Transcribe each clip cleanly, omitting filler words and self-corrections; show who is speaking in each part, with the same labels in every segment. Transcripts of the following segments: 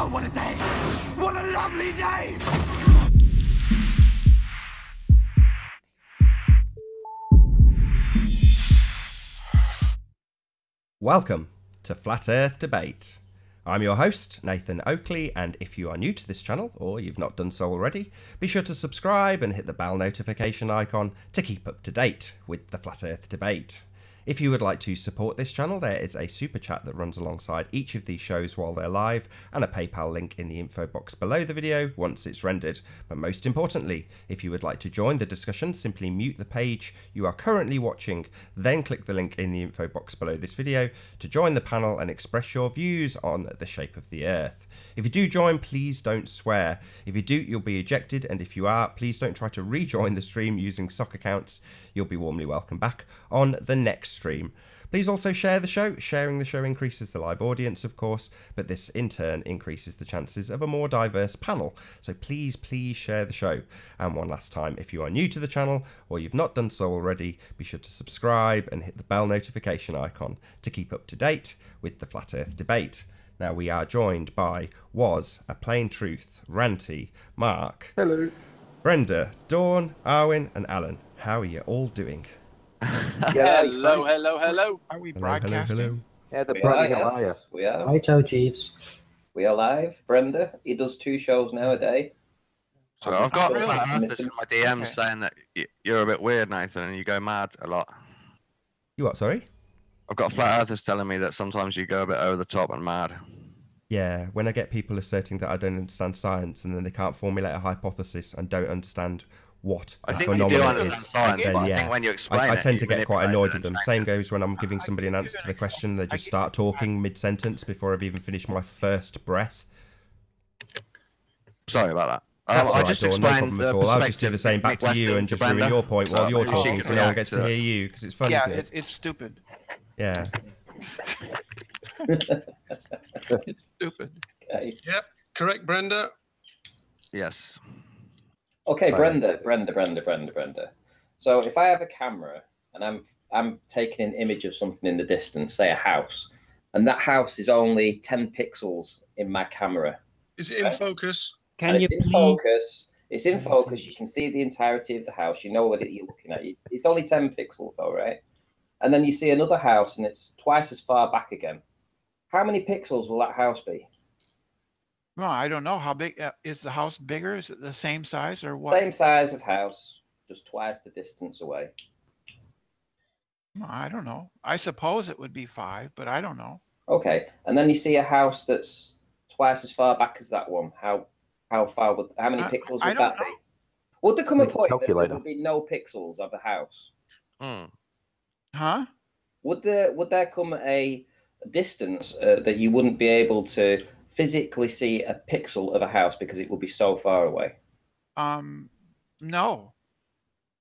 Speaker 1: Oh, what a day! What a lovely day!
Speaker 2: Welcome to Flat Earth Debate. I'm your host, Nathan Oakley, and if you are new to this channel, or you've not done so already, be sure to subscribe and hit the bell notification icon to keep up to date with the Flat Earth Debate. If you would like to support this channel, there is a super chat that runs alongside each of these shows while they're live, and a PayPal link in the info box below the video once it's rendered. But most importantly, if you would like to join the discussion, simply mute the page you are currently watching, then click the link in the info box below this video to join the panel and express your views on the shape of the Earth. If you do join, please don't swear. If you do, you'll be ejected, and if you are, please don't try to rejoin the stream using sock accounts. You'll be warmly welcome back on the next stream. Please also share the show. Sharing the show increases the live audience, of course, but this in turn increases the chances of a more diverse panel. So please share the show. And one last time, if you are new to the channel or you've not done so already, be sure to subscribe and hit the bell notification icon to keep up to date with the Flat Earth Debate. Now we are joined by Was, A Plain Truth, Ranty, Mark.
Speaker 3: Hello.
Speaker 2: Brenda, Dawn, Arwin and Alan. How are you all doing?
Speaker 4: Hello.
Speaker 5: Are we broadcasting?
Speaker 2: Hello.
Speaker 3: Yeah, the
Speaker 4: We are,
Speaker 3: brightly
Speaker 4: yes.
Speaker 3: higher.
Speaker 4: We are.
Speaker 6: Righto, Jeeves.
Speaker 4: We are live. Brenda, he does 2 shows now a day.
Speaker 5: So I've got
Speaker 4: Really?
Speaker 5: flat earthers in my DMs
Speaker 4: Okay.
Speaker 5: saying that you're a bit weird, Nathan, and you go mad a lot.
Speaker 2: You what, sorry?
Speaker 5: I've got flat earthers telling me that sometimes you go a bit over the top and mad.
Speaker 2: Yeah, when I get people asserting that I don't understand science and then they can't formulate a hypothesis and don't understand what
Speaker 5: I
Speaker 2: a
Speaker 5: think you do
Speaker 2: phenomenon
Speaker 5: understand
Speaker 2: is,
Speaker 5: science,
Speaker 2: then
Speaker 5: but I
Speaker 2: yeah,
Speaker 5: think when you explain
Speaker 2: I
Speaker 5: it,
Speaker 2: tend to
Speaker 5: you
Speaker 2: get quite
Speaker 5: manipulate
Speaker 2: annoyed
Speaker 5: it
Speaker 2: with them.
Speaker 5: and
Speaker 2: Same
Speaker 5: change it.
Speaker 2: goes when I'm giving somebody an answer to the question, they just start talking mid-sentence before I've even finished my first breath.
Speaker 5: Sorry about that.
Speaker 2: That's
Speaker 5: I
Speaker 2: all right,
Speaker 5: just
Speaker 2: Dawn, no
Speaker 5: explained
Speaker 2: problem at all. I'll just do the same back to you and just ruin your point while you're talking so no one gets to hear you, because it's fun,
Speaker 5: Yeah,
Speaker 2: isn't it?
Speaker 5: it's stupid.
Speaker 2: Yeah.
Speaker 5: It's stupid.
Speaker 4: Okay.
Speaker 7: Yep, correct, Brenda.
Speaker 5: Yes.
Speaker 4: Okay,
Speaker 3: Right.
Speaker 4: Brenda. So if I have a camera and I'm taking an image of something in the distance, say a house, and that house is only 10 pixels in my camera.
Speaker 7: Is it in focus?
Speaker 6: Can
Speaker 4: and
Speaker 6: you
Speaker 4: it's in
Speaker 6: please?
Speaker 4: focus. It's in focus. You can see the entirety of the house. You know what you're looking at. It's only 10 pixels, though, right? And then you see another house, and it's twice as far back again. How many pixels will that house be?
Speaker 8: Well, I don't know. How big is the house bigger? Is it the same size or what?
Speaker 4: Same size of house, just twice the distance away.
Speaker 8: Well, I don't know. I suppose it would be 5, but I don't know.
Speaker 4: Okay, and then you see a house that's twice as far back as that one. How many pixels
Speaker 8: I
Speaker 4: would
Speaker 8: don't
Speaker 4: that be? Would there come a
Speaker 3: Make a
Speaker 4: point that there
Speaker 3: calculator.
Speaker 4: would be no pixels of a house?
Speaker 5: Hmm.
Speaker 8: Huh?
Speaker 4: Would there come a distance that you wouldn't be able to physically see a pixel of a house because it would be so far away?
Speaker 8: No,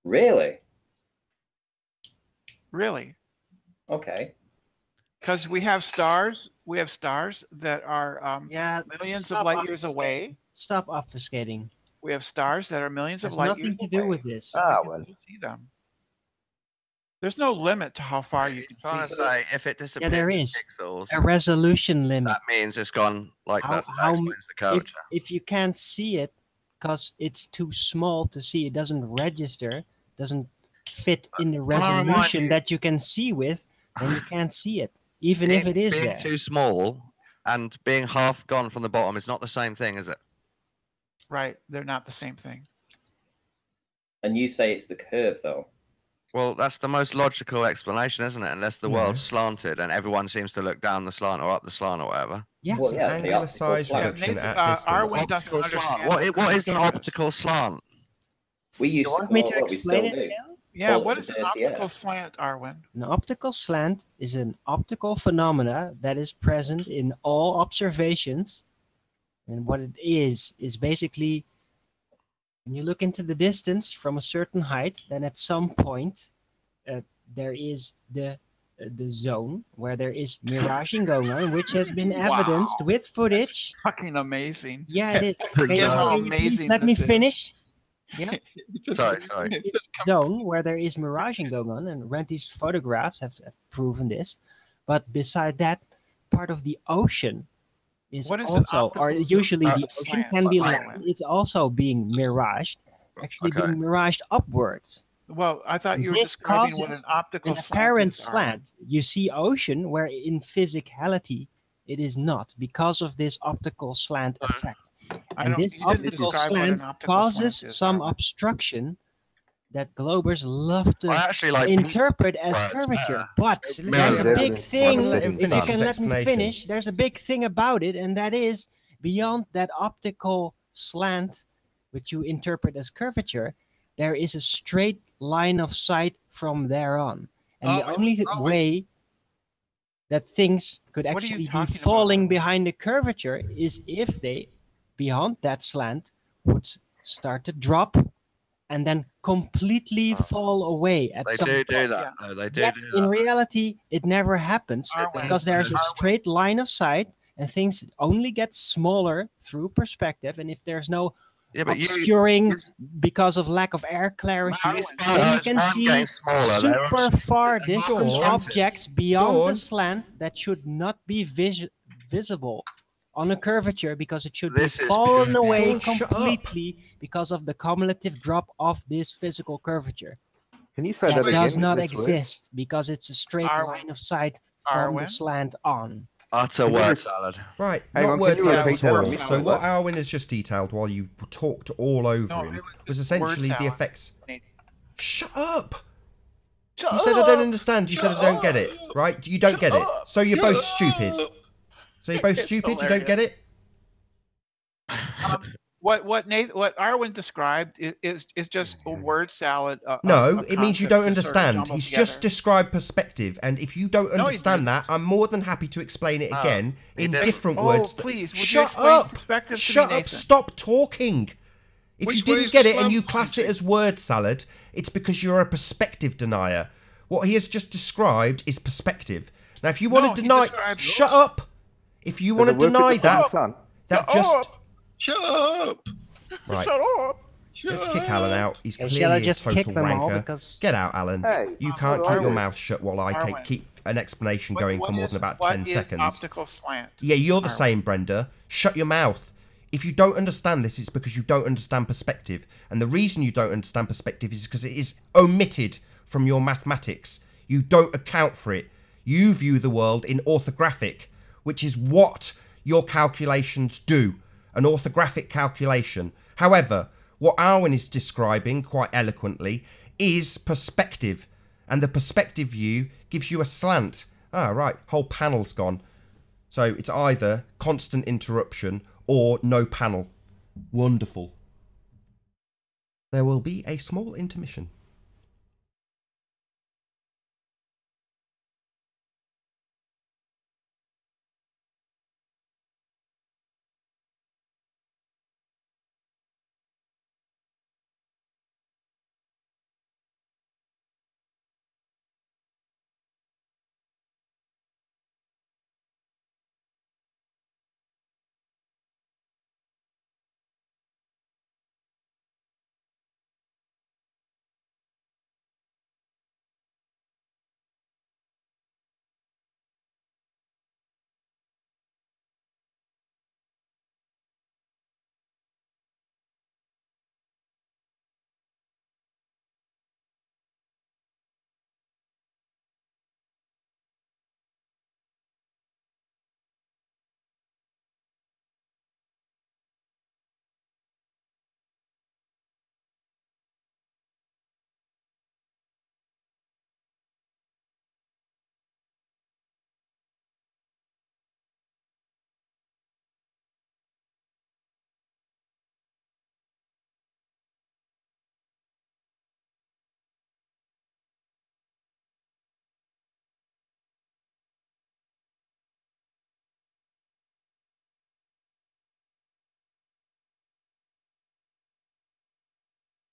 Speaker 4: Really?
Speaker 8: really.
Speaker 4: Okay.
Speaker 8: Because we have stars. We have stars that are
Speaker 6: Yeah,
Speaker 8: millions of
Speaker 6: stop
Speaker 8: light years
Speaker 6: obfuscating.
Speaker 8: away.
Speaker 6: Stop obfuscating.
Speaker 8: We have stars that are millions
Speaker 6: There's
Speaker 8: of light
Speaker 6: nothing
Speaker 8: years
Speaker 6: to do
Speaker 8: away.
Speaker 6: with this.
Speaker 3: Ah,
Speaker 8: You
Speaker 3: well.
Speaker 8: can see them. There's no limit to how far you can
Speaker 5: Trying to
Speaker 8: see.
Speaker 5: say, if it disappears
Speaker 6: there
Speaker 5: in
Speaker 6: is.
Speaker 5: pixels,
Speaker 6: A resolution limit.
Speaker 5: that means it's gone like that. That explains the curvature.
Speaker 6: If you can't see it because it's too small to see, it doesn't register, doesn't fit in the
Speaker 5: I remind
Speaker 6: resolution
Speaker 5: you-
Speaker 6: that you can see with, then you can't see it, even if it is
Speaker 5: being
Speaker 6: there.
Speaker 5: too small and being half gone from the bottom is not the same thing, is it?
Speaker 8: Right. They're not the same thing.
Speaker 4: And you say it's the curve, though.
Speaker 5: Well, that's the most logical explanation, isn't it? Unless the world's slanted and everyone seems to look down the slant or up the slant or whatever.
Speaker 6: Yeah.
Speaker 4: Well, yeah, the
Speaker 2: Angular
Speaker 4: optical
Speaker 2: size
Speaker 4: slant.
Speaker 2: reduction
Speaker 8: Nathan,
Speaker 2: at distance.
Speaker 8: Arwin doesn't
Speaker 5: Optical
Speaker 8: understand.
Speaker 5: slant. What is an
Speaker 8: curvature
Speaker 5: optical slant?
Speaker 4: We used
Speaker 6: You want me to
Speaker 4: well, we
Speaker 6: explain
Speaker 4: still
Speaker 6: it
Speaker 4: do.
Speaker 6: now?
Speaker 8: Yeah.
Speaker 4: Well,
Speaker 8: What is an
Speaker 4: yeah.
Speaker 8: optical slant, Arwin?
Speaker 6: An optical slant is an optical phenomena that is present in all observations. And what it is basically when you look into the distance from a certain height, then at some point there is the zone where there is miraging going on, which has been evidenced with footage.
Speaker 8: Fucking amazing.
Speaker 6: Yeah, it is.
Speaker 8: Forget how
Speaker 6: Can you please
Speaker 8: amazing
Speaker 6: let me
Speaker 8: this is.
Speaker 6: finish. Yeah.
Speaker 5: Sorry.
Speaker 6: Zone where there is miraging going on, and Ranty's photographs have proven this. But beside that, part of the ocean is
Speaker 8: What is an
Speaker 6: also, or
Speaker 8: optical zoom
Speaker 6: usually the ocean
Speaker 8: slant?
Speaker 6: can be
Speaker 8: By the
Speaker 6: like,
Speaker 8: way?
Speaker 6: it's also being miraged. It's actually
Speaker 5: Okay.
Speaker 6: being miraged upwards.
Speaker 8: Well, I thought you were
Speaker 6: This
Speaker 8: describing what an
Speaker 6: causes
Speaker 8: optical
Speaker 6: an
Speaker 8: slant
Speaker 6: apparent
Speaker 8: is.
Speaker 6: slant. You see ocean where in physicality it is not, because of this optical slant effect.
Speaker 8: I
Speaker 6: And
Speaker 8: don't.
Speaker 6: this
Speaker 8: You didn't
Speaker 6: optical
Speaker 8: describe what an
Speaker 6: slant
Speaker 8: optical
Speaker 6: causes
Speaker 8: slant is,
Speaker 6: some
Speaker 8: Arwen.
Speaker 6: obstruction that Globers love to
Speaker 5: I actually like
Speaker 6: interpret as
Speaker 5: Right,
Speaker 6: curvature.
Speaker 5: yeah.
Speaker 6: But
Speaker 2: Let
Speaker 6: there's a
Speaker 2: me-
Speaker 6: big
Speaker 2: let
Speaker 6: thing,
Speaker 2: him
Speaker 6: if
Speaker 2: finish
Speaker 6: you can
Speaker 2: his
Speaker 6: let me
Speaker 2: explanation.
Speaker 6: finish, there's a big thing about it, and that is beyond that optical slant, which you interpret as curvature, there is a straight line of sight from there on. And the only way that things could
Speaker 8: What are you
Speaker 6: actually be
Speaker 8: talking about,
Speaker 6: falling
Speaker 8: Arwen?
Speaker 6: behind the curvature is if they, beyond that slant, would start to drop and then completely fall away at
Speaker 5: They
Speaker 6: some
Speaker 5: do
Speaker 6: point.
Speaker 5: do that. No, they do
Speaker 6: Yet
Speaker 5: do
Speaker 6: in
Speaker 5: that.
Speaker 6: reality, it never happens
Speaker 8: Arwen,
Speaker 6: because there's a
Speaker 8: Arwen.
Speaker 6: straight line of sight and things only get smaller through perspective. And if there's no
Speaker 5: Yeah, but
Speaker 6: obscuring because of lack of air clarity, then you can see super far distant
Speaker 2: Dawn.
Speaker 6: objects beyond the
Speaker 2: Dawn.
Speaker 6: slant that should not be visible on a curvature because it should
Speaker 5: This
Speaker 6: be
Speaker 5: is
Speaker 6: fallen
Speaker 5: pure-
Speaker 6: away
Speaker 2: Dawn, shut up.
Speaker 6: completely because of the cumulative drop of this physical curvature.
Speaker 3: Can you say
Speaker 6: That
Speaker 3: that
Speaker 6: does
Speaker 3: again?
Speaker 6: not
Speaker 3: This word?
Speaker 6: exist because it's a straight
Speaker 8: Arwen.
Speaker 6: line of sight from the
Speaker 8: Arwen.
Speaker 6: slant on.
Speaker 5: Utter
Speaker 3: Can you
Speaker 5: word
Speaker 3: just-
Speaker 5: salad.
Speaker 2: Right,
Speaker 3: Hang
Speaker 2: not
Speaker 3: on, can
Speaker 2: word
Speaker 3: you
Speaker 2: salad
Speaker 8: repeat
Speaker 2: at
Speaker 8: that?
Speaker 2: all.
Speaker 8: Word
Speaker 2: So
Speaker 8: salad.
Speaker 2: what Arwen has just detailed while you talked all over
Speaker 8: No,
Speaker 2: him
Speaker 8: it
Speaker 2: was
Speaker 8: just
Speaker 2: essentially
Speaker 8: word
Speaker 2: the
Speaker 8: salad.
Speaker 2: effects.
Speaker 8: Nate.
Speaker 2: Shut up!
Speaker 8: Shut
Speaker 2: You said I don't
Speaker 8: up!
Speaker 2: understand. You said I
Speaker 8: Shut
Speaker 2: don't get it.
Speaker 8: up!
Speaker 2: Right? You don't get it.
Speaker 8: up!
Speaker 2: So you're
Speaker 8: Shut
Speaker 2: both stupid.
Speaker 8: up!
Speaker 2: So you're both
Speaker 8: It's
Speaker 2: stupid. You don't get it.
Speaker 8: What Arwen described is just a word salad.
Speaker 2: No,
Speaker 8: of
Speaker 2: it means you
Speaker 8: concepts
Speaker 2: don't
Speaker 8: just sort of
Speaker 2: understand.
Speaker 8: jumbled
Speaker 2: He's
Speaker 8: together.
Speaker 2: just described perspective, and if you don't
Speaker 8: he
Speaker 2: understand
Speaker 8: didn't.
Speaker 2: that, I'm more than happy to explain it
Speaker 5: No,
Speaker 2: again
Speaker 5: he
Speaker 2: in
Speaker 5: didn't.
Speaker 2: different
Speaker 8: Oh,
Speaker 2: words.
Speaker 8: please, would you
Speaker 2: Shut
Speaker 8: explain
Speaker 2: up!
Speaker 8: perspective to me,
Speaker 2: Shut up!
Speaker 8: Nathan?
Speaker 2: Stop talking. If
Speaker 7: Which
Speaker 2: you
Speaker 7: way
Speaker 2: didn't
Speaker 7: is
Speaker 2: get
Speaker 7: the
Speaker 2: it and
Speaker 7: slant
Speaker 2: you class it
Speaker 7: pointing?
Speaker 2: as word salad, it's because you're a perspective denier. What he has just described is perspective. Now, if you want
Speaker 8: No,
Speaker 2: to
Speaker 8: he
Speaker 2: deny,
Speaker 8: described
Speaker 2: shut
Speaker 8: yours.
Speaker 2: up. If you
Speaker 3: Does
Speaker 2: want to
Speaker 3: it work with
Speaker 2: deny
Speaker 3: the slant
Speaker 2: that,
Speaker 3: slant?
Speaker 2: that
Speaker 8: Shut
Speaker 2: just
Speaker 8: up!
Speaker 7: Shut up!
Speaker 2: right.
Speaker 8: Shut up!
Speaker 2: Let's kick Alan out. He's
Speaker 6: Okay,
Speaker 2: clearly
Speaker 6: shall I
Speaker 2: a
Speaker 6: just
Speaker 2: total
Speaker 6: kick them all
Speaker 2: wanker.
Speaker 6: because-
Speaker 2: Get out, Alan.
Speaker 3: Hey,
Speaker 2: You can't
Speaker 3: Arwen.
Speaker 2: keep your mouth shut while I
Speaker 8: Arwen.
Speaker 2: keep an explanation going for more than about
Speaker 8: what
Speaker 2: 10
Speaker 8: is
Speaker 2: seconds.
Speaker 8: optical slant?
Speaker 2: Yeah, you're the
Speaker 8: Arwen?
Speaker 2: same, Brenda. Shut your mouth. If you don't understand this, it's because you don't understand perspective. And the reason you don't understand perspective is because it is omitted from your mathematics. You don't account for it. You view the world in orthographic, which is what your calculations do. An orthographic calculation. However, what Arwen is describing quite eloquently is perspective. And the perspective view gives you a slant. Ah, right, whole panel's gone. So it's either constant interruption or no panel. Wonderful. There will be a small intermission.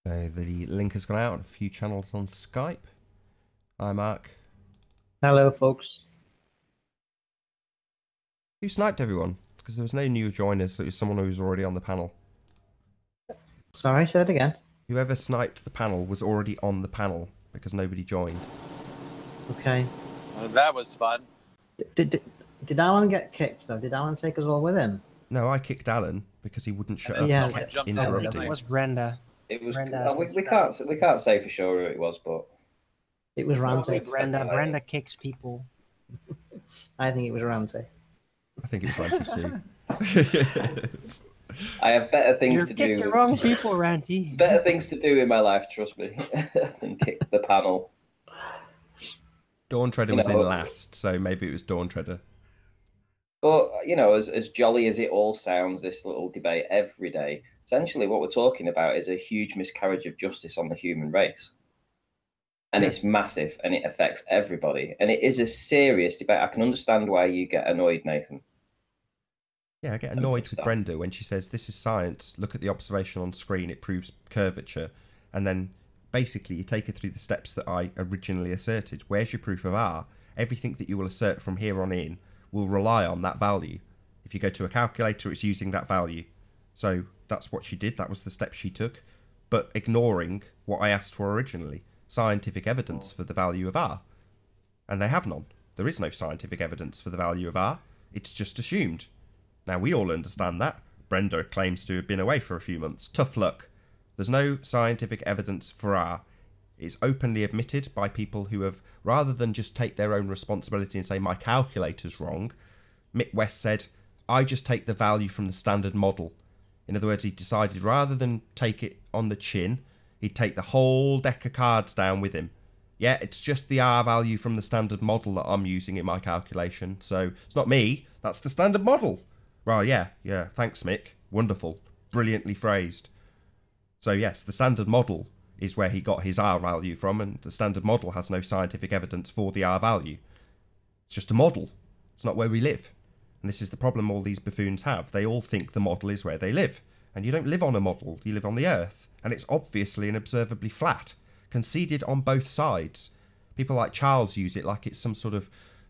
Speaker 2: So the link has gone out on a few channels on Skype. Hi, Mark.
Speaker 9: Hello, folks.
Speaker 2: Who sniped everyone? Because there was no new joiners, so it was someone who was already on the panel.
Speaker 9: Sorry, say it again.
Speaker 2: Whoever sniped the panel was already on the panel because nobody joined.
Speaker 9: Okay.
Speaker 10: Well, that was fun.
Speaker 9: Did Did Alan get kicked though? Did Alan take us all with him?
Speaker 2: No, I kicked Alan because he wouldn't shut up.
Speaker 9: Yeah,
Speaker 2: and
Speaker 9: someone
Speaker 2: kept
Speaker 3: jumped in.
Speaker 2: interrupting.
Speaker 6: It was Brenda.
Speaker 4: It was.
Speaker 6: Brenda
Speaker 4: We can't say for sure who it was, but
Speaker 9: It was
Speaker 6: Probably
Speaker 9: Ranty.
Speaker 6: Brenda. Brenda kicks people.
Speaker 9: I think it was Ranty.
Speaker 2: I think it's Ranty too.
Speaker 4: I have better things
Speaker 6: You
Speaker 4: to
Speaker 6: kicked
Speaker 4: do.
Speaker 6: the wrong people, Ranty.
Speaker 4: Better things to do in my life, trust me, than kick the panel.
Speaker 2: Dawn Treader
Speaker 4: You
Speaker 2: was in
Speaker 4: know-
Speaker 2: last, so maybe it was Dawn Treader.
Speaker 4: But as jolly as it all sounds, this little debate every day, essentially what we're talking about is a huge miscarriage of justice on the human race. And it's massive and it affects everybody. And it is a serious debate. I can understand why you get annoyed, Nathan.
Speaker 2: Yeah, I get annoyed with Brenda when she says, this is science, look at the observation on screen, it proves curvature. And then basically you take her through the steps that I originally asserted. Where's your proof of R? Everything that you will assert from here on in will rely on that value. If you go to a calculator, it's using that value. So that's what she did. That was the steps she took. But ignoring what I asked for originally, scientific evidence for the value of R. And they have none. There is no scientific evidence for the value of R. It's just assumed. Now, we all understand that. Brenda claims to have been away for a few months. Tough luck. There's no scientific evidence for R. It's openly admitted by people who have, rather than just take their own responsibility and say, my calculator's wrong, Mick West said, I just take the value from the standard model. In other words, he decided rather than take it on the chin, he'd take the whole deck of cards down with him. Yeah, it's just the R value from the standard model that I'm using in my calculation. So it's not me, that's the standard model. Well, yeah, thanks, Mick. Wonderful. Brilliantly phrased. So yes, the standard model is where he got his R value from, and the standard model has no scientific evidence for the R value. It's just a model. It's not where we live. And this is the problem all these buffoons have. They all think the model is where they live. And you don't live on a model, you live on the Earth. And it's obviously and observably flat, conceded on both sides. People like Charles use it like it's some sort of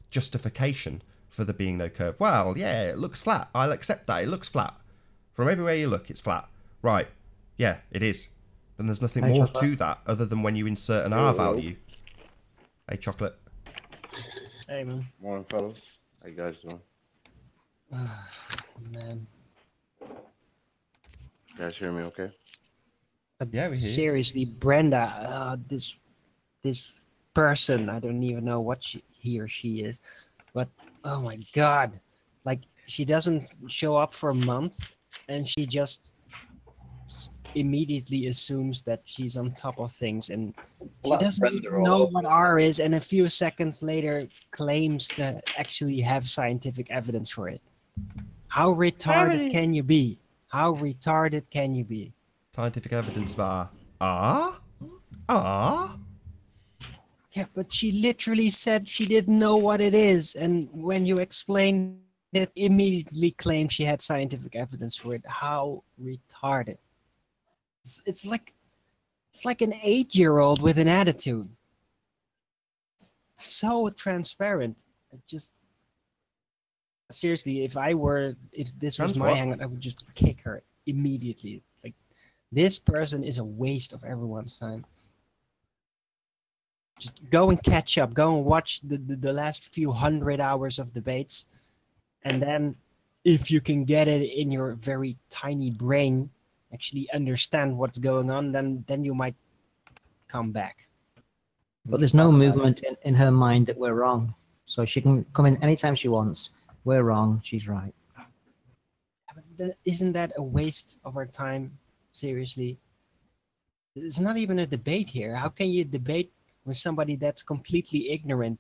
Speaker 2: justification for there being no curve. Well, yeah, it looks flat. I'll accept that. It looks flat. From everywhere you look, it's flat. Right. Yeah, it is. Then there's nothing more to that other than when you insert an R value. Hey, Chocolate.
Speaker 6: Hey, man.
Speaker 10: Morning, fellas. How you guys doing?
Speaker 6: Man.
Speaker 10: You guys hear me okay?
Speaker 6: But
Speaker 2: Yeah, we hear you.
Speaker 6: seriously, Brenda, this person, I don't even know what he or she is, but oh my god, like she doesn't show up for months, and she just immediately assumes that she's on top of things, and she doesn't even know what R is, and a few seconds later claims to actually have scientific evidence for it. How retarded can you be? How retarded can you be?
Speaker 2: Scientific evidence of R. R? R?
Speaker 6: Yeah, but she literally said she didn't know what it is, and when you explained it, immediately claimed she had scientific evidence for it. How retarded! It's like an 8-year-old with an attitude. It's so transparent. It just seriously, if this was my hangout, I would just kick her immediately. Like, this person is a waste of everyone's time. Just go and catch up. Go and watch the last few 100 hours of debates. And then if you can get it in your very tiny brain, actually understand what's going on, then you might come back.
Speaker 9: But there's no movement in her mind that we're wrong. So she can come in anytime she wants. We're wrong. She's right.
Speaker 6: But isn't that a waste of our time? Seriously. It's not even a debate here. How can you debate with somebody that's completely ignorant,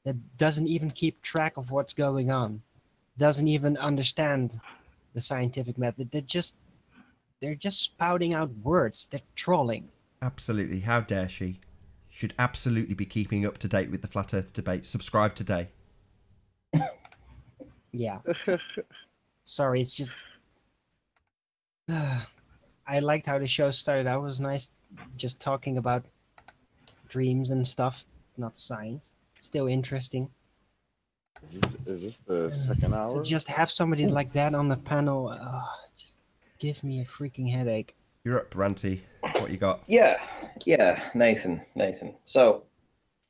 Speaker 6: that doesn't even keep track of what's going on, doesn't even understand the scientific method? They're just spouting out words. They're trolling.
Speaker 2: Absolutely. How dare she? Should absolutely be keeping up to date with the Flat Earth debate. Subscribe today.
Speaker 6: Yeah. Sorry, it's just... I liked how the show started out. It was nice just talking about dreams and stuff. It's not science. It's still interesting.
Speaker 10: Is this the second hour?
Speaker 6: To just have somebody like that on the panel just gives me a freaking headache.
Speaker 2: You're up, Ranty. What you got?
Speaker 4: Yeah, Nathan. So,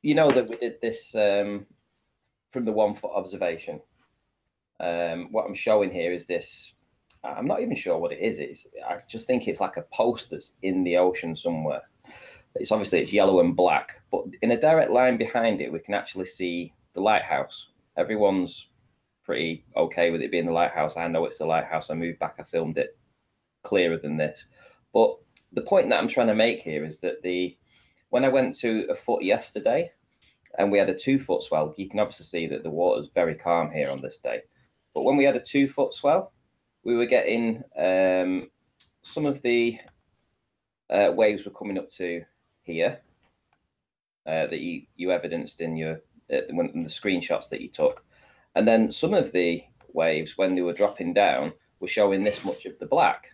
Speaker 4: you know that we did this from the 1 foot observation. What I'm showing here is this. I'm not even sure what it is. I just think it's like a post that's in the ocean somewhere. It's yellow and black, but in a direct line behind it, we can actually see the lighthouse. Everyone's pretty okay with it being the lighthouse. I know it's the lighthouse. I moved back. I filmed it clearer than this. But the point that I'm trying to make here is that when I went to a foot yesterday and we had a 2-foot swell, you can obviously see that the water's very calm here on this day. But when we had a 2-foot swell, we were getting some of the waves were coming up to here that you evidenced in your the screenshots that you took, and then some of the waves when they were dropping down were showing this much of the black.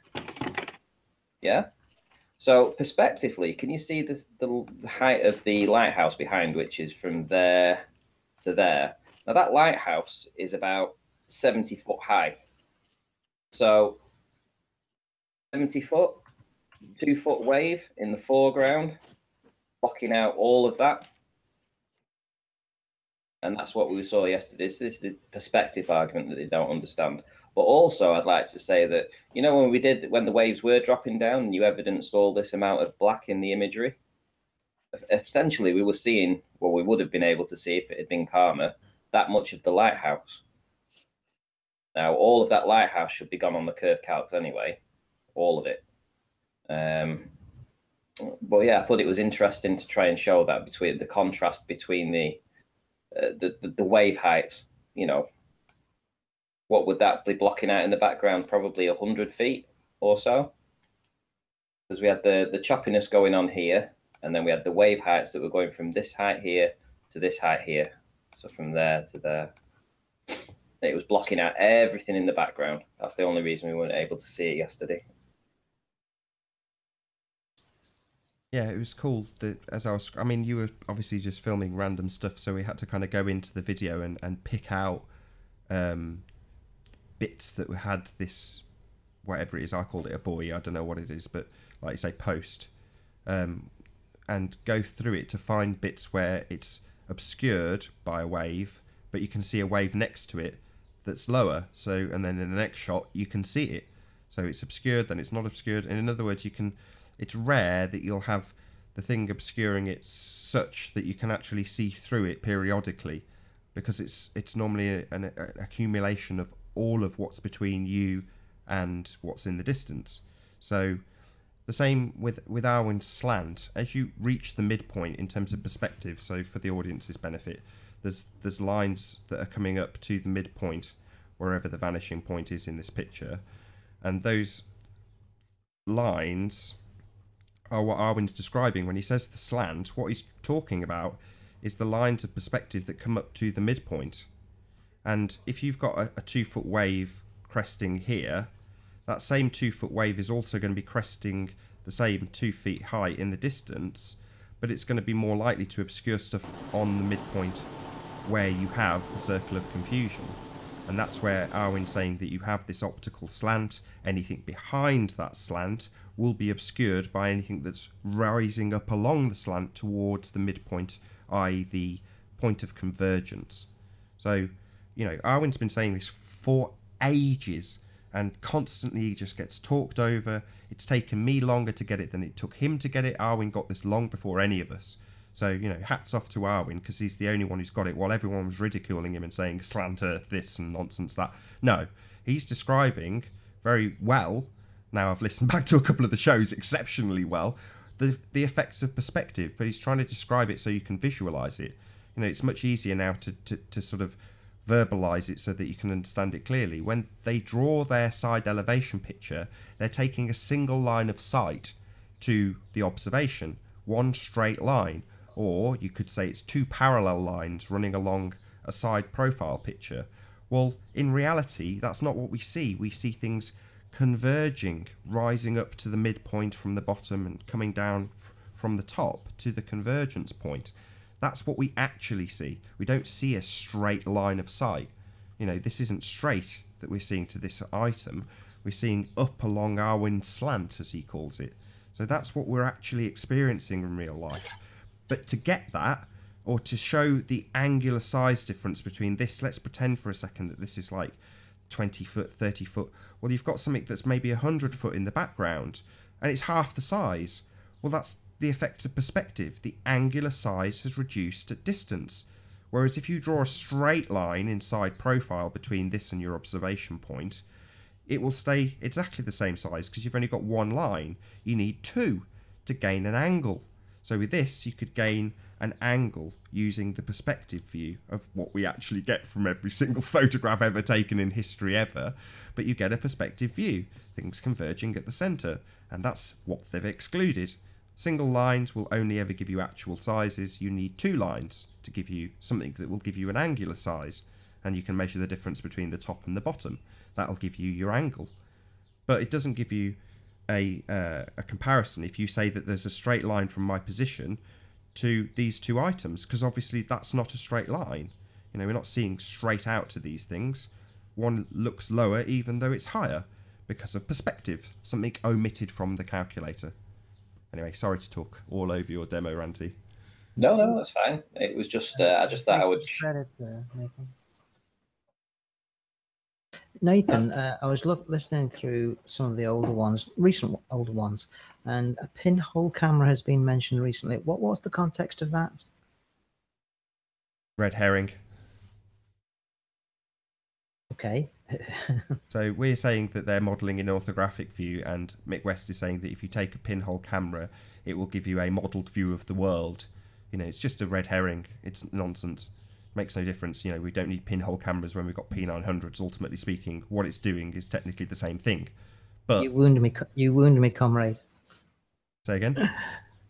Speaker 4: Yeah. So perspectively, can you see this, the height of the lighthouse behind, which is from there to there? Now that lighthouse is about 70 foot high. So 70 foot, 2-foot wave in the foreground, blocking out all of that. And that's what we saw yesterday. This is the perspective argument that they don't understand. But also, I'd like to say that, you know, when the waves were dropping down and you evidenced all this amount of black in the imagery, essentially we were seeing, well, we would have been able to see if it had been calmer, that much of the lighthouse. Now, all of that lighthouse should be gone on the curve calcs anyway, all of it. But yeah, I thought it was interesting to try and show that between the contrast between the wave heights. You know, what would that be blocking out in the background? Probably 100 feet or so, because we had the choppiness going on here, and then we had the wave heights that were going from this height here to this height here. So from there to there, it was blocking out everything in the background. That's the only reason we weren't able to see it yesterday.
Speaker 2: Yeah, it was cool that I mean, you were obviously just filming random stuff, so we had to kind of go into the video and pick out bits that had this, whatever it is, I called it a buoy, I don't know what it is, but like you say, post, and go through it to find bits where it's obscured by a wave, but you can see a wave next to it that's lower. So, and then in the next shot, you can see it. So it's obscured, then it's not obscured. And in other words, it's rare that you'll have the thing obscuring it such that you can actually see through it periodically, because it's normally an accumulation of all of what's between you and what's in the distance. So the same with Arwen's slant. As you reach the midpoint in terms of perspective, so for the audience's benefit, there's lines that are coming up to the midpoint wherever the vanishing point is in this picture, and those lines are what Arwen's describing when he says the slant. What he's talking about is the lines of perspective that come up to the midpoint. And if you've got a 2-foot wave cresting here, that same 2-foot wave is also going to be cresting the same 2 feet high in the distance, but it's going to be more likely to obscure stuff on the midpoint where you have the circle of confusion. And that's where Arwen's saying that you have this optical slant. Anything behind that slant will be obscured by anything that's rising up along the slant towards the midpoint, i.e. the point of convergence. So, you know, Arwen's been saying this for ages and constantly just gets talked over. It's taken me longer to get it than it took him to get it. Arwen got this long before any of us. So, you know, hats off to Arwen, because he's the only one who's got it, while everyone was ridiculing him and saying slant earth this and nonsense that. No, he's describing very well, now I've listened back to a couple of the shows exceptionally well, the effects of perspective, but he's trying to describe it so you can visualize it. You know, it's much easier now to sort of verbalize it so that you can understand it clearly. When they draw their side elevation picture, they're taking a single line of sight to the observation, one straight line, or you could say it's 2 parallel lines running along a side profile picture. Well, in reality, that's not what we see. We see things converging, rising up to the midpoint from the bottom and coming down from the top to the convergence point. That's what we actually see. We don't see a straight line of sight. You know, this isn't straight that we're seeing to this item. We're seeing up along Arwen's slant, as he calls it. So that's what we're actually experiencing in real life. But to get that, or to show the angular size difference between this. Let's pretend for a second that this is like 20 foot, 30 foot. Well, you've got something that's maybe 100 foot in the background, and it's half the size. Well, that's the effect of perspective. The angular size has reduced at distance. Whereas if you draw a straight line inside profile between this and your observation point, it will stay exactly the same size because you've only got one line. You need two to gain an angle. So with this, you could gain an angle using the perspective view of what we actually get from every single photograph ever taken in history ever. But you get a perspective view, things converging at the centre, and that's what they've excluded. Single lines will only ever give you actual sizes. You need two lines to give you something that will give you an angular size, and you can measure the difference between the top and the bottom. That'll give you your angle. But it doesn't give you a comparison if you say that there's a straight line from my position to these two items, because obviously that's not a straight line. You know, we're not seeing straight out to these things. One looks lower even though it's higher because of perspective, something omitted from the calculator. Anyway, sorry to talk all over your demo, Ranty.
Speaker 4: No, that's fine. It was just, I just thought I would.
Speaker 6: Credit, Nathan.
Speaker 9: Nathan, I was listening through some of the older ones, recent older ones, and a pinhole camera has been mentioned recently. What was the context of that?
Speaker 2: Red herring.
Speaker 9: Okay.
Speaker 2: So we're saying that they're modelling in orthographic view, and Mick West is saying that if you take a pinhole camera, it will give you a modelled view of the world. You know, it's just a red herring. It's nonsense. Makes no difference. You know, we don't need pinhole cameras when we've got P900s. Ultimately speaking, what it's doing is technically the same thing. But
Speaker 9: You wound me, comrade.
Speaker 2: say again.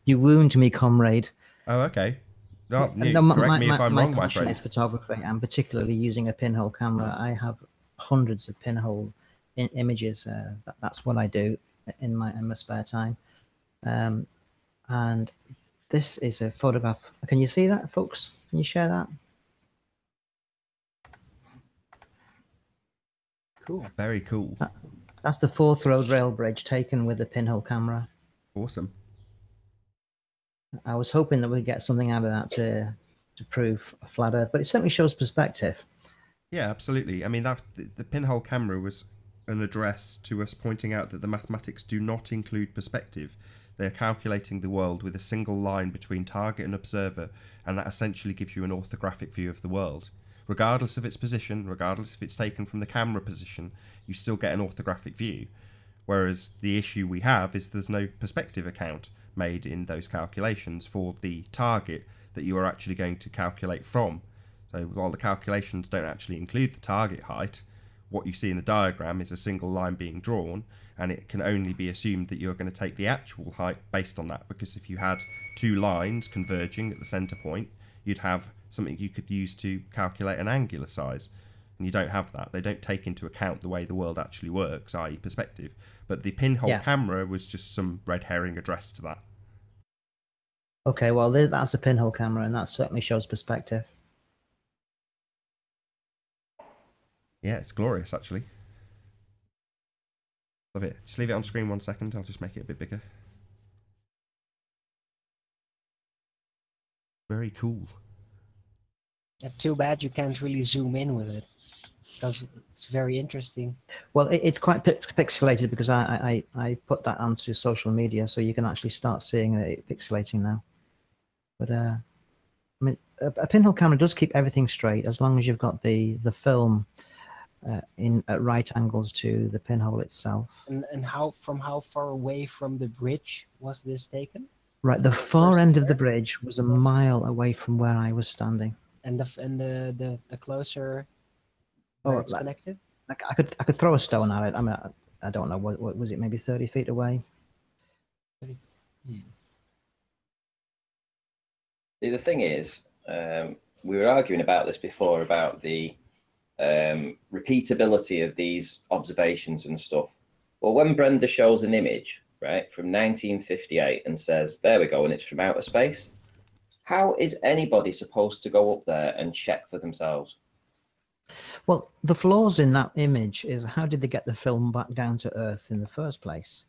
Speaker 9: You wound me, comrade.
Speaker 2: Oh, okay. No,
Speaker 9: No,
Speaker 2: correct me if I'm wrong, my
Speaker 9: passion
Speaker 2: friend.
Speaker 9: is photography, and particularly using a pinhole camera. I have hundreds of pinhole images. That's what I do in my spare time. And this is a photograph. Can you see that, folks? Can you share that?
Speaker 6: Cool.
Speaker 2: Very cool.
Speaker 9: That's the Fourth Road Rail Bridge taken with a pinhole camera.
Speaker 2: Awesome.
Speaker 9: I was hoping that we'd get something out of that to prove a flat Earth, but it certainly shows perspective.
Speaker 2: Yeah, absolutely. I mean, the pinhole camera was an address to us pointing out that the mathematics do not include perspective. They're calculating the world with a single line between target and observer, and that essentially gives you an orthographic view of the world. Regardless of its position, regardless if it's taken from the camera position, you still get an orthographic view. Whereas the issue we have is there's no perspective account made in those calculations for the target that you are actually going to calculate from. So while the calculations don't actually include the target height, what you see in the diagram is a single line being drawn, and it can only be assumed that you're going to take the actual height based on that, because if you had two lines converging at the center point, you'd have something you could use to calculate an angular size. And you don't have that. They don't take into account the way the world actually works, i.e. perspective. But the pinhole camera was just some red herring address to that.
Speaker 9: Okay, well, that's a pinhole camera, and that certainly shows perspective.
Speaker 2: Yeah, it's glorious, actually. Love it. Just leave it on screen 1 second. I'll just make it a bit bigger. Very cool.
Speaker 6: Too bad you can't really zoom in with it, because it's very interesting.
Speaker 9: Well, it's quite pixelated because I put that onto social media, so you can actually start seeing it pixelating now. But I mean, a pinhole camera does keep everything straight as long as you've got the film at right angles to the pinhole itself.
Speaker 6: And how far away from the bridge was this taken?
Speaker 9: Right, the far end of the bridge was a mile away from where I was standing.
Speaker 6: And the closer where it's connected?
Speaker 9: Like I could throw a stone at it. I mean, I don't know, what was it, maybe 30 feet away?
Speaker 6: 30.
Speaker 4: See, the thing is, we were arguing about this before, about the repeatability of these observations and stuff. Well, when Brenda shows an image, right, from 1958 and says, there we go, and it's from outer space, how is anybody supposed to go up there and check for themselves?
Speaker 9: Well, the flaws in that image is, how did they get the film back down to Earth in the first place?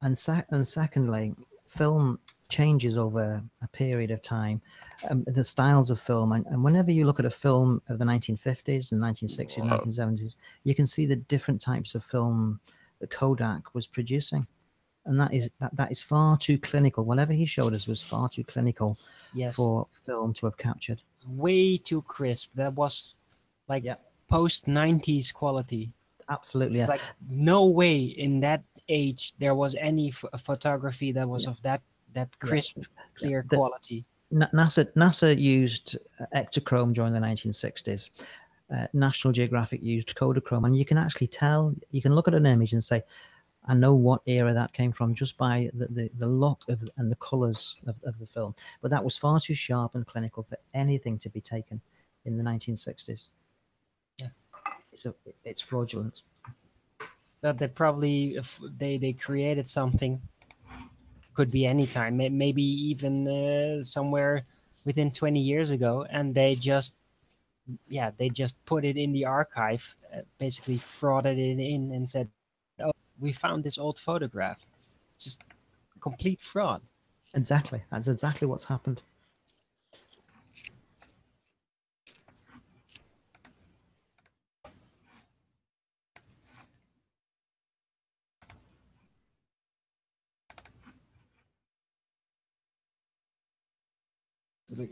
Speaker 9: And secondly, film changes over a period of time, the styles of film, and whenever you look at a film of the 1950s and 1960s, 1970s, you can see the different types of film that Kodak was producing, and that is far too clinical. Whatever he showed us was far too clinical
Speaker 6: Yes.
Speaker 9: for film to have captured.
Speaker 6: It's way too crisp. That was like post 90s quality.
Speaker 9: Absolutely.
Speaker 6: It's like no way in that age there was any photography that was of that crisp, clear quality.
Speaker 9: NASA used Ektachrome during the 1960s. National Geographic used Kodachrome, and you can actually tell. You can look at an image and say, "I know what era that came from just by the look of and the colours of the film." But that was far too sharp and clinical for anything to be taken in the 1960s.
Speaker 6: Yeah,
Speaker 9: it's fraudulent.
Speaker 6: That they probably they created something. Could be any time, maybe even somewhere within 20 years ago, and they just put it in the archive, basically frauded it in and said, "Oh, we found this old photograph." It's just complete fraud.
Speaker 9: Exactly, that's exactly what's happened.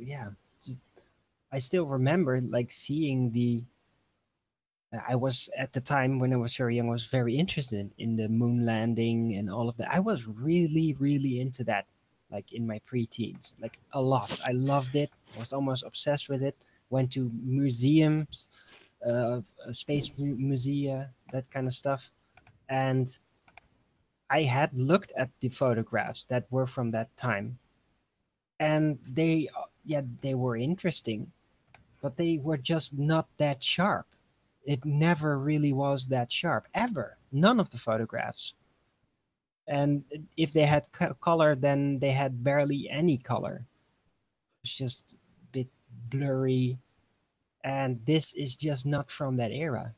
Speaker 6: Yeah, just I still remember like seeing the. I was at the time when I was very young. I was very interested in the moon landing and all of that. I was really, really into that, like in my pre-teens, like a lot. I loved it. I was almost obsessed with it. Went to museums, space musea, that kind of stuff, and I had looked at the photographs that were from that time, and they were interesting, but they were just not that sharp. It never really was that sharp, ever. None of the photographs. And if they had color, then they had barely any color. It's just a bit blurry. And this is just not from that era.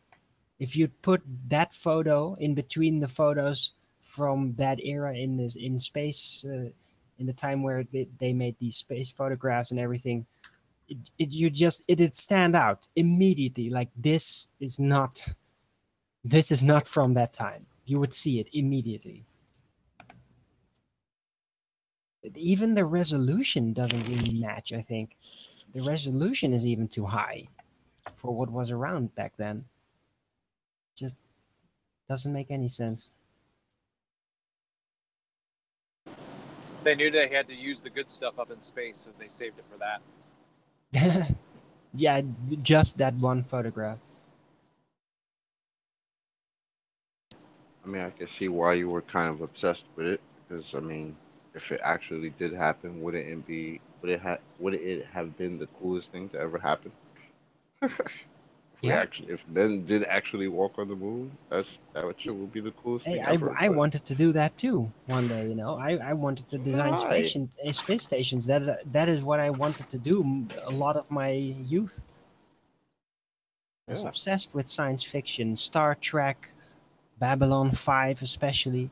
Speaker 6: If you put that photo in between the photos from that era in space, in the time where they made these space photographs and everything, it'd stand out immediately. Like this is not from that time. You would see it immediately. Even the resolution doesn't really match. I think the resolution is even too high for what was around back then. Just doesn't make any sense.
Speaker 3: They knew they had to use the good stuff up in space, so they saved it for that.
Speaker 6: Yeah, just that one photograph.
Speaker 10: I mean, I can see why you were kind of obsessed with it because I mean, if it actually did happen, would it have been the coolest thing to ever happen?
Speaker 6: Yeah.
Speaker 10: If men did actually walk on the moon, that shit would be the coolest
Speaker 6: Hey,
Speaker 10: thing ever.
Speaker 6: I
Speaker 10: But
Speaker 6: wanted to do that too one day. I wanted to design
Speaker 10: why?
Speaker 6: space stations. That is what I wanted to do a lot of my youth. I was
Speaker 10: Yeah.
Speaker 6: obsessed with science fiction, Star Trek, Babylon 5 especially,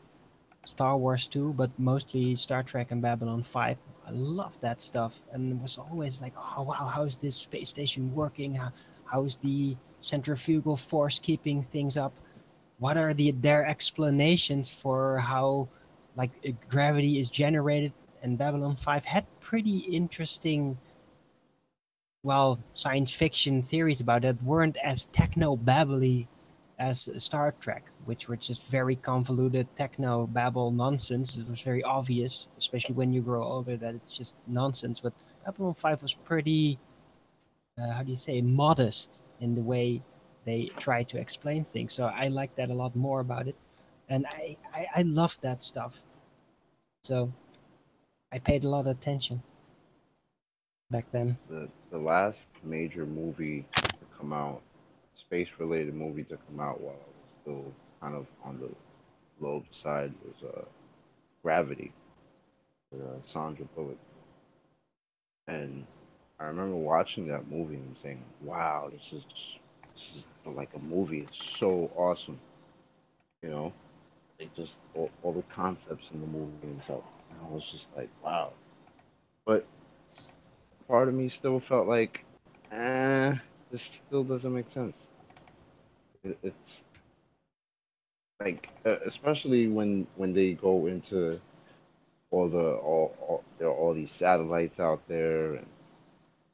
Speaker 6: Star Wars 2, but mostly Star Trek and Babylon 5. I loved that stuff and it was always like, oh wow, how is this space station working? How is the centrifugal force keeping things up? What are their explanations for how like gravity is generated? And Babylon 5 had pretty interesting, well, science fiction theories about it, weren't as techno babbly as Star Trek, which were just very convoluted techno babble nonsense. It was very obvious, especially when you grow older, that it's just nonsense. But Babylon 5 was pretty, how do you say, modest in the way they try to explain things. So I like that a lot more about it. And I love that stuff. So I paid a lot of attention back then.
Speaker 10: The last major movie to come out, space related movie to come out while I was still kind of on the low side was Gravity with Sandra Bullock, and I remember watching that movie and saying, "Wow, this is like a movie. It's so awesome." You know, all the concepts in the movie and stuff. And I was just like, wow. But part of me still felt like, this still doesn't make sense. It's like, especially when they go into there are all these satellites out there, and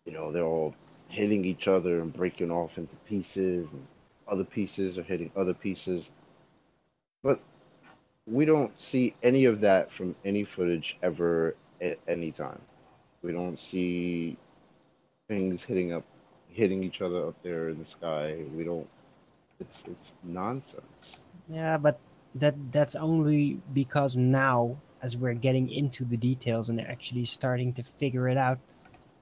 Speaker 10: they're all hitting each other and breaking off into pieces, and other pieces are hitting other pieces. But we don't see any of that from any footage ever at any time. We don't see things hitting each other up there in the sky. We don't. It's nonsense.
Speaker 6: Yeah, but that's only because now, as we're getting into the details and actually starting to figure it out,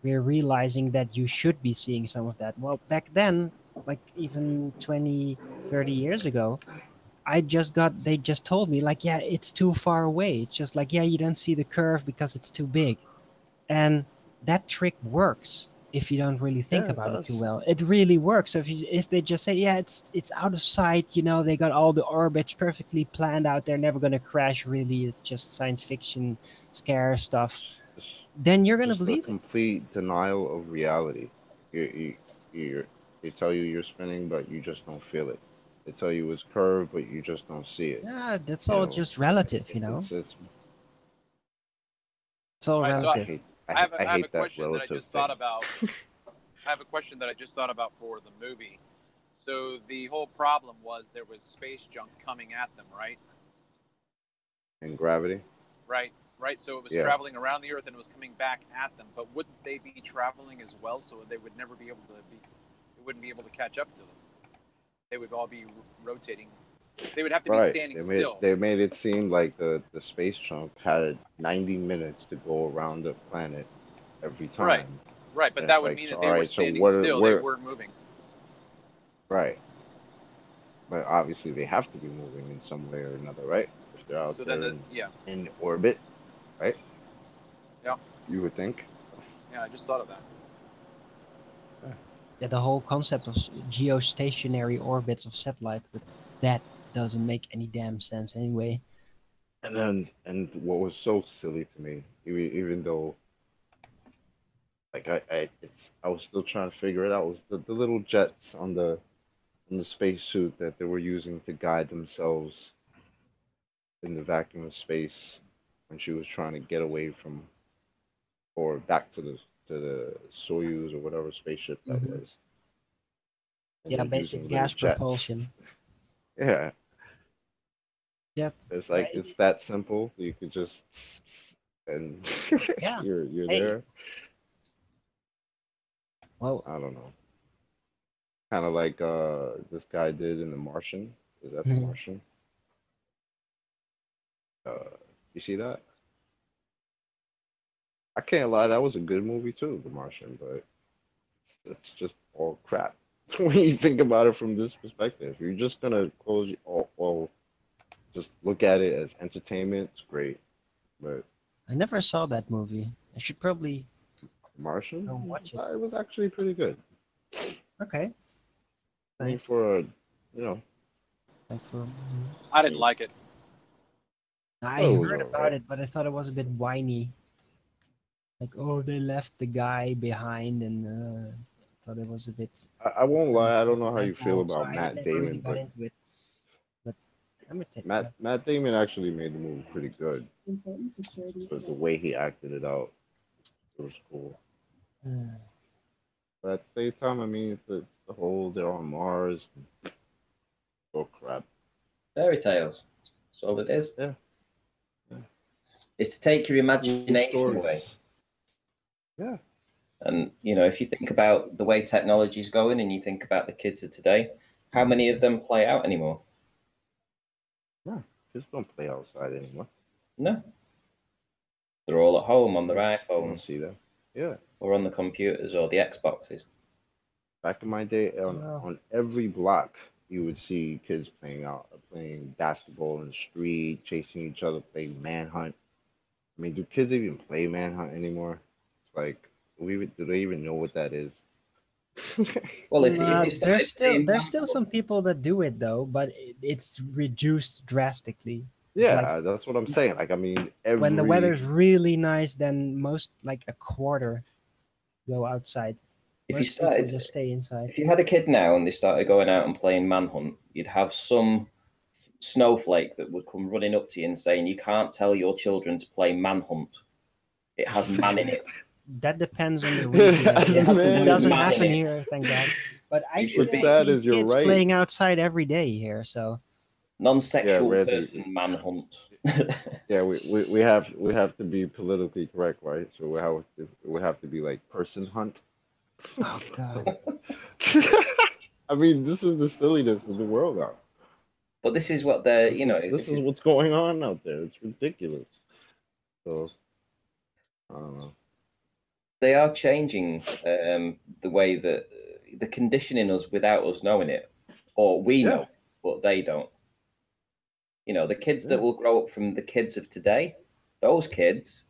Speaker 6: we're realizing that you should be seeing some of that. Well, back then, like even 20, 30 years ago, they just told me, like, yeah, it's too far away. It's just like, yeah, you don't see the curve because it's too big. And that trick works if you don't really think
Speaker 10: Yeah, it
Speaker 6: about it
Speaker 10: does.
Speaker 6: too well. It really works. So if they just say, yeah, it's out of sight, they got all the orbits perfectly planned out, they're never gonna crash. Really, it's just science fiction scare stuff.
Speaker 10: It's
Speaker 6: Then you're gonna
Speaker 10: just a
Speaker 6: believe it.
Speaker 10: complete denial of reality. You they tell you you're spinning, but you just don't feel it. They tell you it's curved, but you just don't see it.
Speaker 6: Yeah, that's
Speaker 10: You
Speaker 6: all
Speaker 10: know,
Speaker 6: just relative. It's all
Speaker 3: All right, so
Speaker 10: I
Speaker 6: relative.
Speaker 10: hate
Speaker 3: I
Speaker 10: I
Speaker 3: have a
Speaker 10: hate that
Speaker 3: question that I
Speaker 10: relative
Speaker 3: just
Speaker 10: thing.
Speaker 3: thought about. I have a question that I just thought about for the movie. So the whole problem was there was space junk coming at them, right?
Speaker 10: And gravity.
Speaker 3: Right. So it was
Speaker 10: Yeah.
Speaker 3: traveling around the Earth and it was coming back at them. But wouldn't they be traveling as well? So they would never be able to be. They wouldn't be able to catch up to them. They would all be rotating. They would have to be
Speaker 10: Right.
Speaker 3: standing still.
Speaker 10: They made it seem like the space chunk had 90 minutes to go around the planet every
Speaker 3: Right.
Speaker 10: time.
Speaker 3: Right. But
Speaker 10: And
Speaker 3: that
Speaker 10: it's
Speaker 3: would
Speaker 10: like,
Speaker 3: mean
Speaker 10: so,
Speaker 3: that
Speaker 10: all
Speaker 3: they were
Speaker 10: right, so
Speaker 3: standing still. They weren't moving.
Speaker 10: right. But obviously they have to be moving in some way or another, right? If they're out
Speaker 3: So
Speaker 10: there
Speaker 3: then,
Speaker 10: in orbit, right?
Speaker 3: Yeah.
Speaker 10: You would think.
Speaker 3: Yeah, I just thought of that.
Speaker 6: Yeah, the whole concept of geostationary orbits of satellites, that doesn't make any damn sense anyway.
Speaker 10: And what was so silly to me, even though like I was still trying to figure it out, was the little jets on the spacesuit that they were using to guide themselves in the vacuum of space when she was trying to get away from or back to the Soyuz or whatever spaceship that was. And
Speaker 6: Yeah,
Speaker 10: they're
Speaker 6: basic
Speaker 10: using little
Speaker 6: gas
Speaker 10: jets.
Speaker 6: propulsion.
Speaker 10: Yeah,
Speaker 6: Yep.
Speaker 10: it's like it's that simple. You could just and
Speaker 6: Yeah.
Speaker 10: you're
Speaker 6: Hey.
Speaker 10: there.
Speaker 6: Well,
Speaker 10: I don't know. Kind of like this guy did in The Martian. Is that The Martian? You see that? I can't lie, that was a good movie too, The Martian, but it's just all crap when you think about it from this perspective. You're just gonna just look at it as entertainment. It's great, but
Speaker 6: I never saw that movie. I should probably
Speaker 10: Martian,
Speaker 6: go watch it.
Speaker 10: it was actually pretty good.
Speaker 6: Okay.
Speaker 10: I mean,
Speaker 6: Thanks.
Speaker 10: for
Speaker 6: Thanks for.
Speaker 3: I didn't like it.
Speaker 6: I
Speaker 10: it was
Speaker 6: heard about
Speaker 10: alright.
Speaker 6: it, but I thought it was a bit whiny. Like, oh, they left the guy behind, and I thought it was a bit
Speaker 10: I won't lie, I don't know how you feel
Speaker 6: sentimental, so
Speaker 10: about
Speaker 6: I
Speaker 10: Matt
Speaker 6: never really
Speaker 10: Damon,
Speaker 6: got
Speaker 10: but
Speaker 6: into it. But I'm gonna take
Speaker 10: Matt Damon actually made the movie pretty good. But the way he acted it out, it was cool. But at the same time, I mean, it's the whole they're on Mars. Oh crap!
Speaker 4: Fairy tales. That's all it is.
Speaker 10: Yeah.
Speaker 4: It's to take your imagination away.
Speaker 10: Yeah.
Speaker 4: And if you think about the way technology is going, and you think about the kids of today, how many of them play out anymore?
Speaker 10: No, kids don't play outside anymore.
Speaker 4: No. They're all at home on their
Speaker 10: I
Speaker 4: iPhone.
Speaker 10: don't see that. Yeah.
Speaker 4: Or on the computers or the Xboxes.
Speaker 10: Back in my day, on every block, you would see kids playing basketball in the street, chasing each other, playing manhunt. I mean, do kids even play manhunt anymore? It's like, do they even know what that is?
Speaker 4: Well, if
Speaker 6: there's still some people that do it though, but it's reduced drastically. It's like
Speaker 10: Yeah, that's what I'm saying. Like, I mean,
Speaker 6: when the weather's
Speaker 10: every
Speaker 6: really nice, then most like a quarter go outside.
Speaker 4: If you
Speaker 6: Most people
Speaker 4: started,
Speaker 6: just stay inside.
Speaker 4: if you had a kid now and they started going out and playing manhunt, you'd have some snowflake that would come running up to you and saying, "You can't tell your children to play manhunt. It has man in it."
Speaker 6: That depends on the region.
Speaker 10: As
Speaker 4: It has the
Speaker 6: That
Speaker 4: word
Speaker 6: doesn't
Speaker 4: man in
Speaker 6: happen
Speaker 4: it.
Speaker 6: here, thank God. But I
Speaker 4: You
Speaker 6: see
Speaker 4: should
Speaker 10: What's
Speaker 4: be
Speaker 10: sad is you're
Speaker 6: kids
Speaker 10: right.
Speaker 6: playing outside every day here. So
Speaker 10: Yeah,
Speaker 4: non-sexual
Speaker 10: Randy.
Speaker 4: person manhunt.
Speaker 10: Yeah, we have to be politically correct, right? So we have to be like person hunt.
Speaker 6: oh God.
Speaker 10: I mean, this is the silliness of the world now.
Speaker 4: But this is what they're, you know,
Speaker 10: This
Speaker 4: this
Speaker 10: is
Speaker 4: is
Speaker 10: what's going on out there. It's ridiculous. So I don't know.
Speaker 4: they are changing the way that the conditioning us without us knowing it, or we
Speaker 10: Yeah,
Speaker 4: know, but they don't. You know, the kids that
Speaker 10: yeah.
Speaker 4: will grow up from the kids of today, those kids,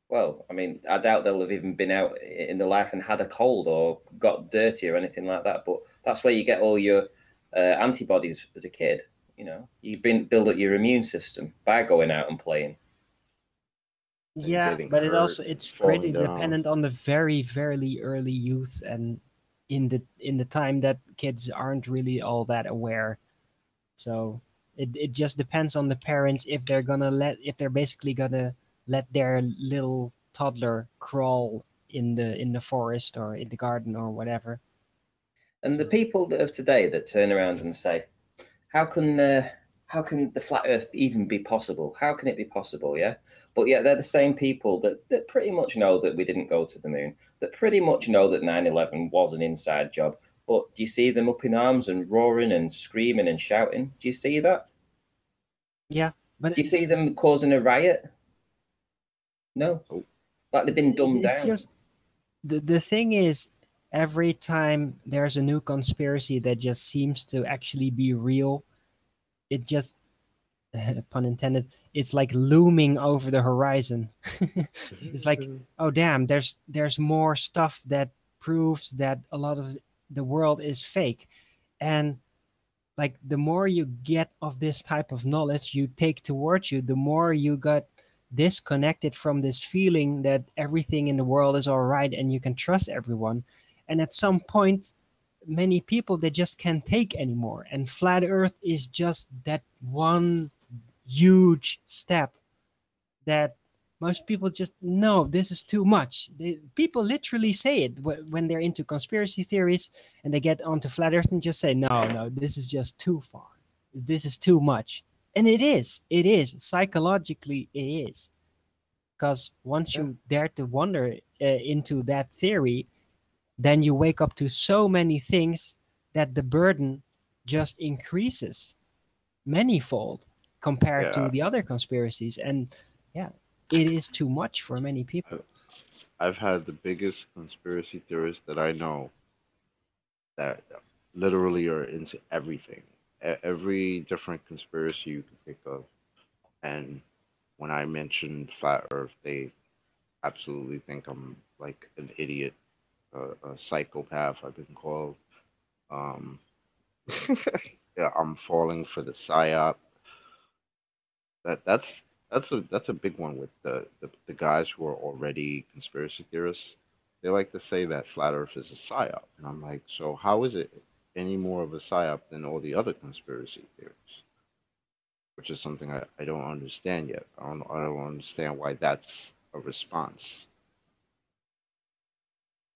Speaker 4: well, I mean, I doubt they'll have even been out in their life and had a cold or got dirty or anything like that. But that's where you get all your antibodies as a kid. You know, build up your immune system by going out and playing.
Speaker 10: And
Speaker 6: Yeah,
Speaker 10: getting
Speaker 6: but it
Speaker 10: hurt
Speaker 6: also
Speaker 10: and
Speaker 6: it's
Speaker 10: falling
Speaker 6: pretty
Speaker 10: down.
Speaker 6: dependent on the very, very early youth and in the time that kids aren't really all that aware. So it just depends on the parents if they're basically gonna let their little toddler crawl in the forest or in the garden or whatever.
Speaker 4: And the
Speaker 6: So
Speaker 4: people that of today that turn around and say, how can the flat Earth even be possible? How can it be possible? Yeah, but yet they're the same people that pretty much know that we didn't go to the moon, that pretty much know that 9/11 was an inside job. But do you see them up in arms and roaring and screaming and shouting? Do you see that?
Speaker 6: yeah, but
Speaker 4: Do you see them causing a riot? No,
Speaker 10: Oh,
Speaker 4: like they've been dumbed
Speaker 6: it's
Speaker 4: down.
Speaker 6: just the thing is every time there's a new conspiracy that just seems to actually be real, it just pun intended, it's like looming over the horizon. It's like, oh damn, there's more stuff that proves that a lot of the world is fake. And like the more you get of this type of knowledge you take towards you, the more you got disconnected from this feeling that everything in the world is all right and you can trust everyone. And at some point, many people they just can't take anymore. And flat Earth is just that one huge step that most people just know this is too much. People literally say it when they're into conspiracy theories and they get onto flat earth and just say, no, this is just too far. This is too much. And it is. It is. Psychologically, it is. Because once
Speaker 10: yeah.
Speaker 6: you dare to wander into that theory, then you wake up to so many things that the burden just increases manyfold compared to
Speaker 10: Yeah.
Speaker 6: the other conspiracies. And yeah, it is too much for many people.
Speaker 10: I've had the biggest conspiracy theorists that I know that literally are into everything, every different conspiracy you can think of. And when I mentioned flat Earth, they absolutely think I'm like an idiot, a psychopath. I've been called. Um, yeah, I'm falling for the psyop. That's that's a big one with the guys who are already conspiracy theorists. They like to say that flat Earth is a psyop, and I'm like, so how is it any more of a psyop than all the other conspiracy theories? Which is something I don't understand yet. I don't understand why that's a response.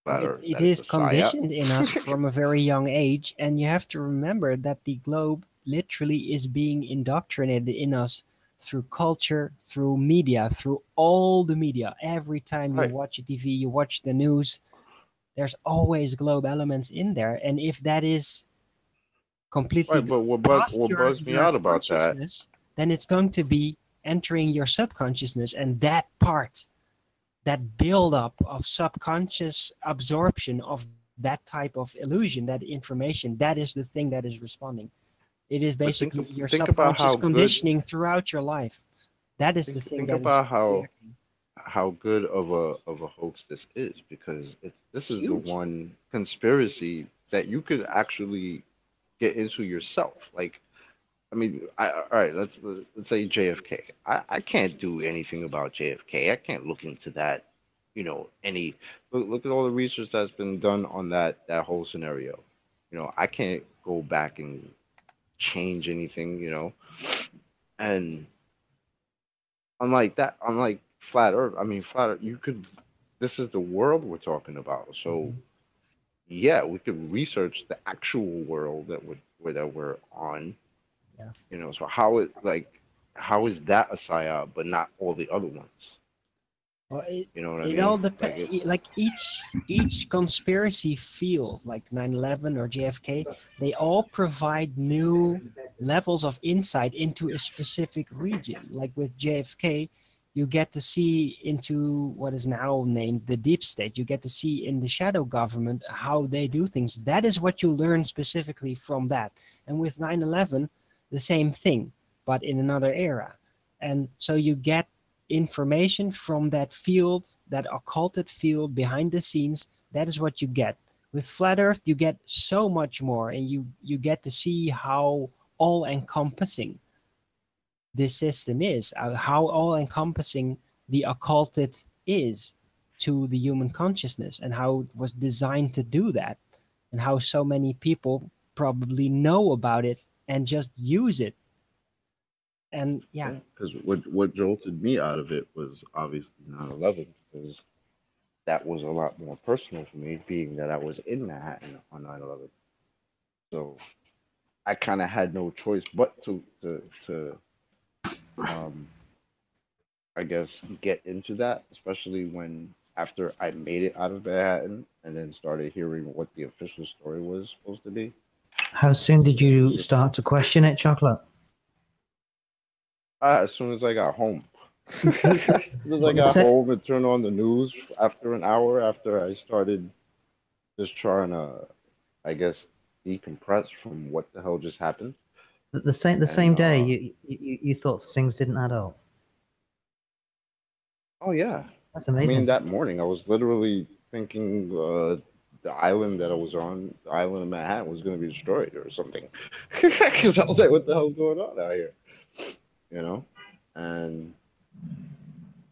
Speaker 10: Flat Earth,
Speaker 6: It
Speaker 10: that it's
Speaker 6: is
Speaker 10: a psyop.
Speaker 6: conditioned in us from a very young age, and you have to remember that the globe literally is being indoctrinated in us through culture, through media, through all the media. Every time you
Speaker 10: Right,
Speaker 6: watch TV, you watch the news, there's always globe elements in there. And if that is completely
Speaker 10: right.
Speaker 6: going
Speaker 10: But
Speaker 6: past
Speaker 10: what bugs me
Speaker 6: your
Speaker 10: out about that?
Speaker 6: consciousness, then it's going to be entering your subconsciousness, and that part, that buildup of subconscious absorption of that type of illusion, that information, that is the thing that is responding. It is
Speaker 10: But
Speaker 6: basically your
Speaker 10: think about
Speaker 6: subconscious
Speaker 10: how good
Speaker 6: conditioning throughout your life. That is the thing
Speaker 10: think
Speaker 6: that is
Speaker 10: about
Speaker 6: reacting.
Speaker 10: how good of a hoax this is, because this
Speaker 6: It's
Speaker 10: is the
Speaker 6: huge.
Speaker 10: one conspiracy that you could actually get into yourself. Like I mean, all right, let's say JFK. I can't do anything about JFK. I can't look into that, any look at all the research that's been done on that whole scenario. I can't go back and change anything. And unlike that, unlike flat Earth, I mean, flat Earth, you could. This is the world we're talking about. So yeah, we could research the actual world that we're on.
Speaker 6: Yeah.
Speaker 10: So how is that a psyop but not all the other ones?
Speaker 6: Well,
Speaker 10: You know what I
Speaker 6: it all
Speaker 10: mean?
Speaker 6: depends. Like each conspiracy field, like 9/11 or JFK, they all provide new levels of insight into a specific region. Like with JFK, you get to see into what is now named the deep state. You get to see in the shadow government how they do things. That is what you learn specifically from that. And with 9/11, the same thing, but in another era. And so you get information from that field, that occulted field behind the scenes. That is what you get. With flat Earth, you get so much more, and you get to see how all-encompassing this system is, how all-encompassing the occulted is to the human consciousness, and how it was designed to do that, and how so many people probably know about it and just use it. And yeah,
Speaker 10: Because what jolted me out of it was obviously 9/11, because that was a lot more personal for me, being that I was in Manhattan on 9/11. So I kind of had no choice but to um I guess get into that, especially when after I made it out of Manhattan and then started hearing what the official story was supposed to be.
Speaker 9: How soon did
Speaker 10: It was
Speaker 9: you
Speaker 10: just
Speaker 9: start to question it, Chocolate?
Speaker 10: as soon as I got home. As soon as I
Speaker 9: What the
Speaker 10: got
Speaker 9: se-
Speaker 10: home and turned on the news after an hour after I started just trying to, I guess, decompress from what the hell just happened.
Speaker 9: the same
Speaker 10: And
Speaker 9: day you thought things didn't add up.
Speaker 10: oh yeah,
Speaker 9: That's
Speaker 10: I mean
Speaker 9: amazing.
Speaker 10: that morning I was literally thinking the island that I was on, the island of Manhattan, was going to be destroyed or something. Because I was like, what the hell's going on out here? You know, and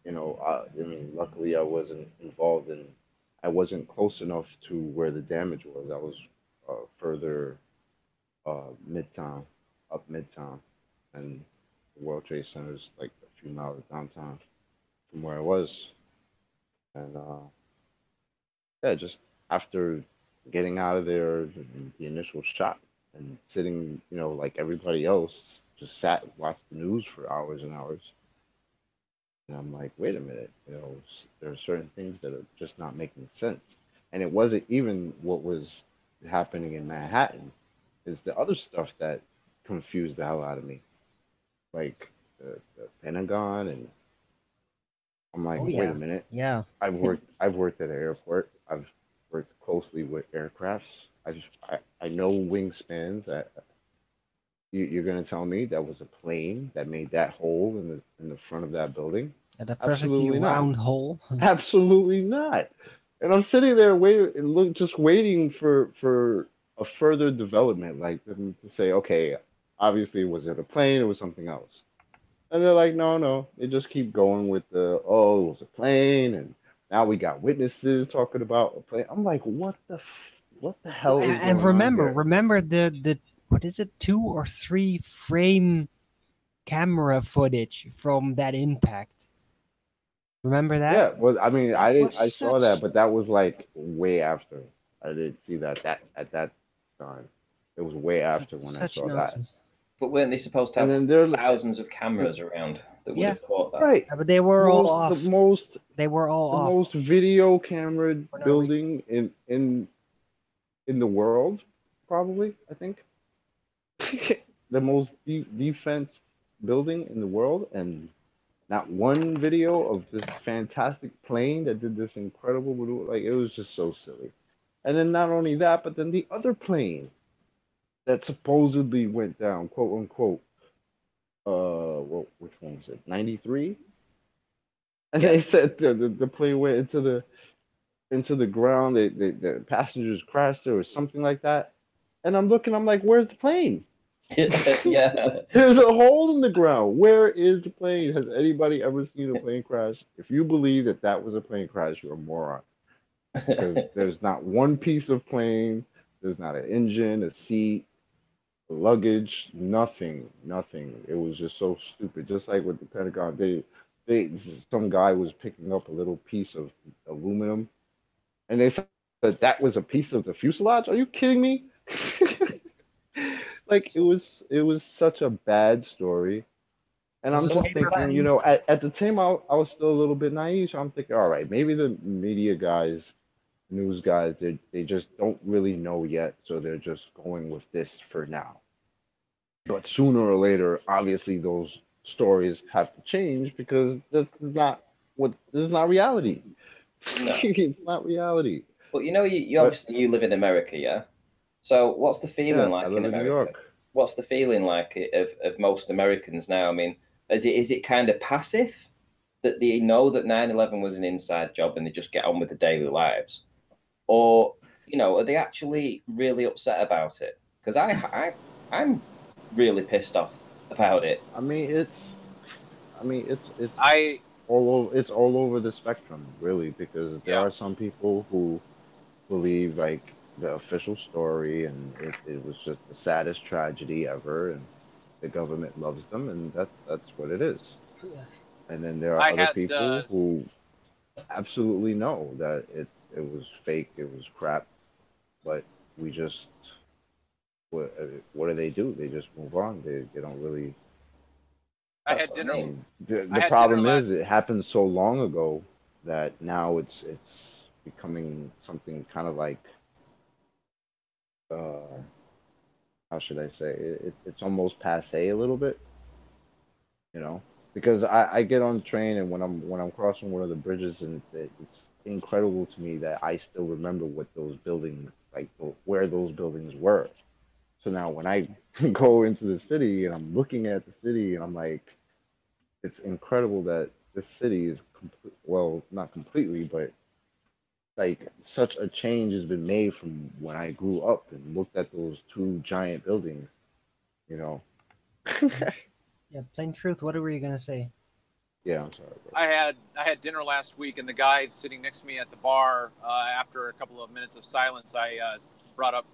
Speaker 10: I mean, luckily I wasn't involved in, I wasn't close enough to where the damage was. I was further midtown, up midtown, and the World Trade Center is like a few miles downtown from where I was. And yeah, just after getting out of there, the initial shock, and sitting, like everybody else, just sat and watched the news for hours and hours. And I'm like, wait a minute, there are certain things that are just not making sense. And it wasn't even what was happening in Manhattan, it's the other stuff that confused the hell out of me, like the Pentagon. And I'm like,
Speaker 6: oh
Speaker 10: wait a
Speaker 6: yeah,
Speaker 10: minute,
Speaker 6: yeah.
Speaker 10: I've worked at an airport. I've worked closely with aircrafts. I know wingspans. You're gonna tell me that was a plane that made that hole in the front of that building?
Speaker 6: At a perfectly
Speaker 10: Absolutely not.
Speaker 6: round hole.
Speaker 10: Absolutely not. And I'm sitting there waiting, just waiting for a further development, like them to say, okay, obviously, was it a plane? It was something else. And they're like, no, no. They just keep going with oh, it was a plane, and now we got witnesses talking about a plane. I'm like, what the hell is
Speaker 6: And
Speaker 10: going on
Speaker 6: remember,
Speaker 10: here?
Speaker 6: remember the what is it, 2 or 3 frame camera footage from that impact. Remember that?
Speaker 10: Yeah, well, I mean,
Speaker 6: That was
Speaker 10: I saw that,
Speaker 6: such
Speaker 10: but that was like way after. I didn't see that at that time. It was way after when I
Speaker 6: such
Speaker 10: saw that.
Speaker 6: nonsense.
Speaker 4: But weren't they supposed to
Speaker 10: And
Speaker 4: have
Speaker 10: then they're
Speaker 4: thousands of cameras around that would
Speaker 6: Yeah,
Speaker 4: have caught that?
Speaker 10: right.
Speaker 6: yeah, but they were all
Speaker 10: The
Speaker 6: off.
Speaker 10: most
Speaker 6: They were all
Speaker 10: the
Speaker 6: off
Speaker 10: most video camera
Speaker 6: for no reason.
Speaker 10: building in the world, probably, I think. The most defense building in the world, and not one video of this fantastic plane that did this incredible maneuver. Like, it was just so silly. And then not only that, but then the other plane that supposedly went down, quote unquote. Which one was it? 93. And
Speaker 4: Yeah.
Speaker 10: they said the plane went into the ground. The passengers crashed there or something like that. And I'm looking, I'm like, where's the plane?
Speaker 4: Yeah.
Speaker 10: There's a hole in the ground. Where is the plane? Has anybody ever seen a plane crash? If you believe that that was a plane crash, you're a moron. Because there's not one piece of plane. There's not an engine, a seat, luggage, nothing, nothing. It was just so stupid. Just like with the Pentagon, they, some guy was picking up a little piece of aluminum, and they said that that was a piece of the fuselage. Are you kidding me? Like it was such a bad story. And I'm
Speaker 6: Was it
Speaker 10: just
Speaker 6: paper
Speaker 10: thinking, you
Speaker 6: plane?
Speaker 10: know, at the time I was still a little bit naive. So I'm thinking, all right, maybe the media guys, news guys, they just don't really know yet, so they're just going with this for now. But sooner or later, obviously, those stories have to change because this is not reality.
Speaker 4: No.
Speaker 10: It's not reality.
Speaker 4: But you know, you
Speaker 10: But
Speaker 4: obviously you live in America, yeah. So what's the feeling
Speaker 10: yeah, I
Speaker 4: like in
Speaker 10: live in New
Speaker 4: America?
Speaker 10: York.
Speaker 4: What's the feeling like of most Americans now? I mean, is it kind of passive that they know that 9/11 was an inside job and they just get on with their daily lives, or are they actually really upset about it? Because I'm really pissed off about it.
Speaker 10: It's
Speaker 3: I
Speaker 10: it's all over the spectrum, really, because there
Speaker 3: yeah.
Speaker 10: are some people who believe like the official story and it was just the saddest tragedy ever and the government loves them and that's what it is. And then there are
Speaker 3: I
Speaker 10: other
Speaker 3: had
Speaker 10: people who absolutely know that it was fake, it was crap, but we just what do they do? They just move on. They don't really.
Speaker 3: I
Speaker 4: That's
Speaker 3: had
Speaker 4: what I
Speaker 3: dinner.
Speaker 10: I
Speaker 4: mean.
Speaker 10: mean,
Speaker 3: I
Speaker 10: the
Speaker 3: had dinner
Speaker 10: problem is
Speaker 3: last.
Speaker 10: it happened so long ago that now it's becoming something kind of like uh how should I say it's almost passe a little bit, you know, because I get on the train and when I'm crossing one of the bridges and it's incredible to me that I still remember what those buildings like where those buildings were. So now when I go into the city and I'm looking at the city and I'm like, it's incredible that this city is well, not completely, but like such a change has been made from when I grew up and looked at those two giant buildings, you know.
Speaker 6: Yeah, plain truth. What were you gonna say?
Speaker 10: Yeah, I'm sorry, bro.
Speaker 3: I had dinner last week, and the guy sitting next to me at the bar, after a couple of minutes of silence, I brought up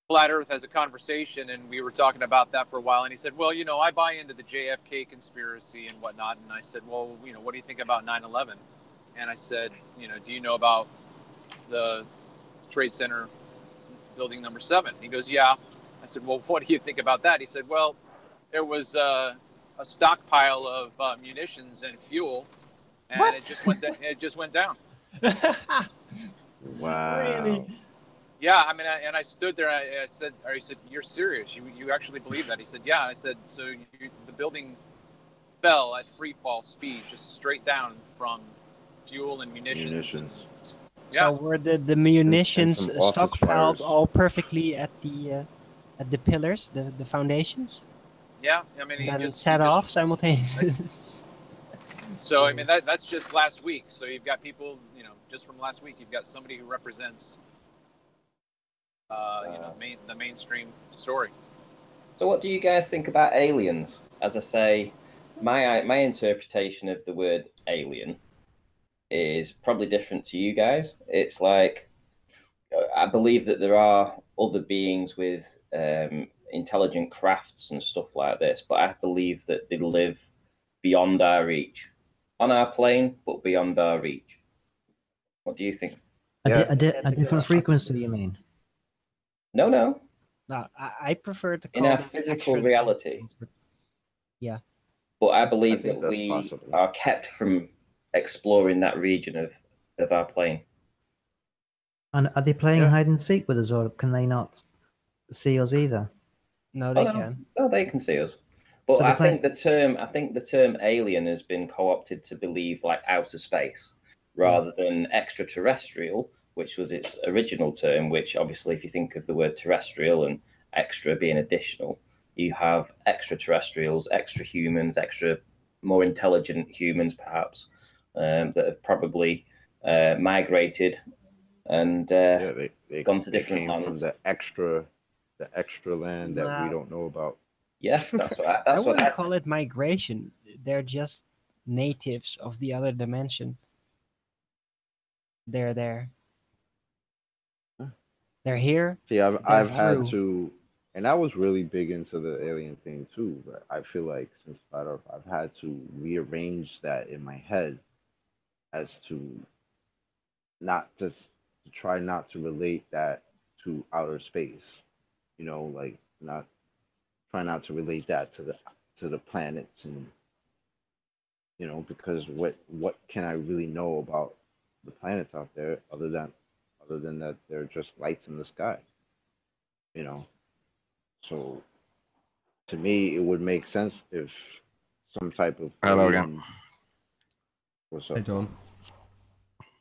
Speaker 3: flat Earth as a conversation, and we were talking about that for a while. And he said, "Well, I buy into the JFK conspiracy and whatnot." And I said, "Well, what do you think about 9/11?" And I said, "Do you know about the Trade Center building number 7?" He goes, "Yeah." I said, "Well, what do you think about that?" He said, "Well, there was a stockpile of munitions and fuel, and
Speaker 6: What?
Speaker 3: it just went down."
Speaker 10: Wow.
Speaker 6: Really?
Speaker 3: Yeah, I mean, and I stood there. I said, or he said, "You're serious? You actually believe that?" He said, "Yeah." I said, "So the building fell at free fall speed, just straight down from fuel and munitions and
Speaker 10: Munitions
Speaker 3: yeah,
Speaker 6: So were the
Speaker 10: and
Speaker 6: munitions
Speaker 10: some office
Speaker 6: stockpiled
Speaker 10: fires.
Speaker 6: all perfectly at the pillars, the foundations,
Speaker 3: yeah." I mean,
Speaker 6: and
Speaker 3: he
Speaker 6: then
Speaker 3: just he
Speaker 6: set
Speaker 3: just
Speaker 6: off simultaneously?
Speaker 3: so I mean that's just last week. So you've got people, just from last week, you've got somebody who represents the mainstream story.
Speaker 4: So what do you guys think about aliens? As I say, my interpretation of the word alien is probably different to you guys. It's like I believe that there are other beings with intelligent crafts and stuff like this, but I believe that they live beyond our reach, on our plane, but beyond our reach. What do you think?
Speaker 10: Yeah,
Speaker 6: That's
Speaker 9: A
Speaker 6: a good
Speaker 9: different frequency,
Speaker 6: assumption.
Speaker 9: you mean?
Speaker 4: No.
Speaker 6: No, I prefer to
Speaker 4: In
Speaker 6: call
Speaker 4: our
Speaker 6: them
Speaker 4: physical
Speaker 6: extra.
Speaker 4: reality.
Speaker 6: Yeah.
Speaker 4: But I
Speaker 10: I
Speaker 4: believe
Speaker 10: think
Speaker 4: that
Speaker 10: that's
Speaker 4: we
Speaker 10: possible.
Speaker 4: are kept from exploring that region of our plane.
Speaker 9: And are they playing
Speaker 10: Yeah.
Speaker 9: hide and seek with us, or can they not see us either?
Speaker 6: No,
Speaker 4: Oh
Speaker 6: they
Speaker 4: no,
Speaker 6: can.
Speaker 4: no, they can see us. But
Speaker 9: So they're playing.
Speaker 4: I think the term alien has been co-opted to believe like outer space
Speaker 6: Yeah.
Speaker 4: rather than extraterrestrial, which was its original term. Which obviously, if you think of the word terrestrial and extra being additional, you have extraterrestrials, extra humans, extra more intelligent humans, perhaps that have probably migrated and
Speaker 10: Yeah, they
Speaker 4: gone to
Speaker 10: they
Speaker 4: different
Speaker 10: came from
Speaker 4: lands.
Speaker 10: the extra the extra land that we
Speaker 6: Nah,
Speaker 10: don't know about.
Speaker 4: Yeah, that's what
Speaker 6: I
Speaker 4: that's what
Speaker 6: wouldn't call it migration. They're just natives of the other dimension. They're there. They're here.
Speaker 10: See, I've
Speaker 6: They're
Speaker 10: I've had
Speaker 6: through.
Speaker 10: to, and I was really big into the alien thing too. But I feel like since Flat Earth, I've had to rearrange that in my head as to not to try not to relate that to outer space. You know, like not try not to relate that to the planets and because what can I really know about the planets out there other than that they're just lights in the sky, you know. So to me, it would make sense if some type of
Speaker 5: Hello again.
Speaker 10: alien, what's
Speaker 2: Hey,
Speaker 10: up,
Speaker 2: Dawn.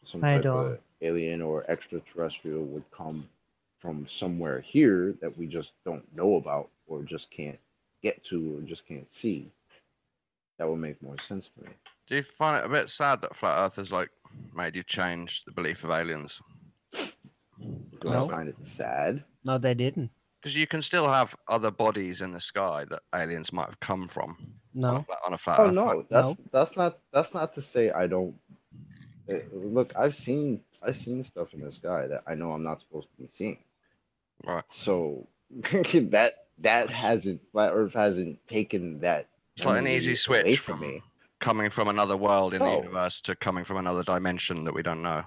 Speaker 10: some
Speaker 9: Hi,
Speaker 10: type
Speaker 9: Dawn.
Speaker 10: of alien or extraterrestrial would come from somewhere here that we just don't know about or just can't get to or just can't see. That would make more sense to me.
Speaker 5: Do you find it a bit sad that flat Earth has like made you change the belief of aliens?
Speaker 10: Do I
Speaker 6: No.
Speaker 10: find it sad?
Speaker 6: No, they didn't.
Speaker 5: Because you can still have other bodies in the sky that aliens might have come from
Speaker 6: No.
Speaker 5: on a flat
Speaker 10: Oh
Speaker 5: Earth.
Speaker 10: no,
Speaker 6: No.
Speaker 10: that's not to say I don't. Look, I've seen stuff in the sky that I know I'm not supposed to be seeing.
Speaker 5: Right.
Speaker 10: So that hasn't Flat Earth hasn't taken that
Speaker 5: It's like an easy
Speaker 10: memory
Speaker 5: switch
Speaker 10: away
Speaker 5: from
Speaker 10: from me.
Speaker 5: coming from another world in the
Speaker 10: No.
Speaker 5: universe to coming from another dimension that we don't know.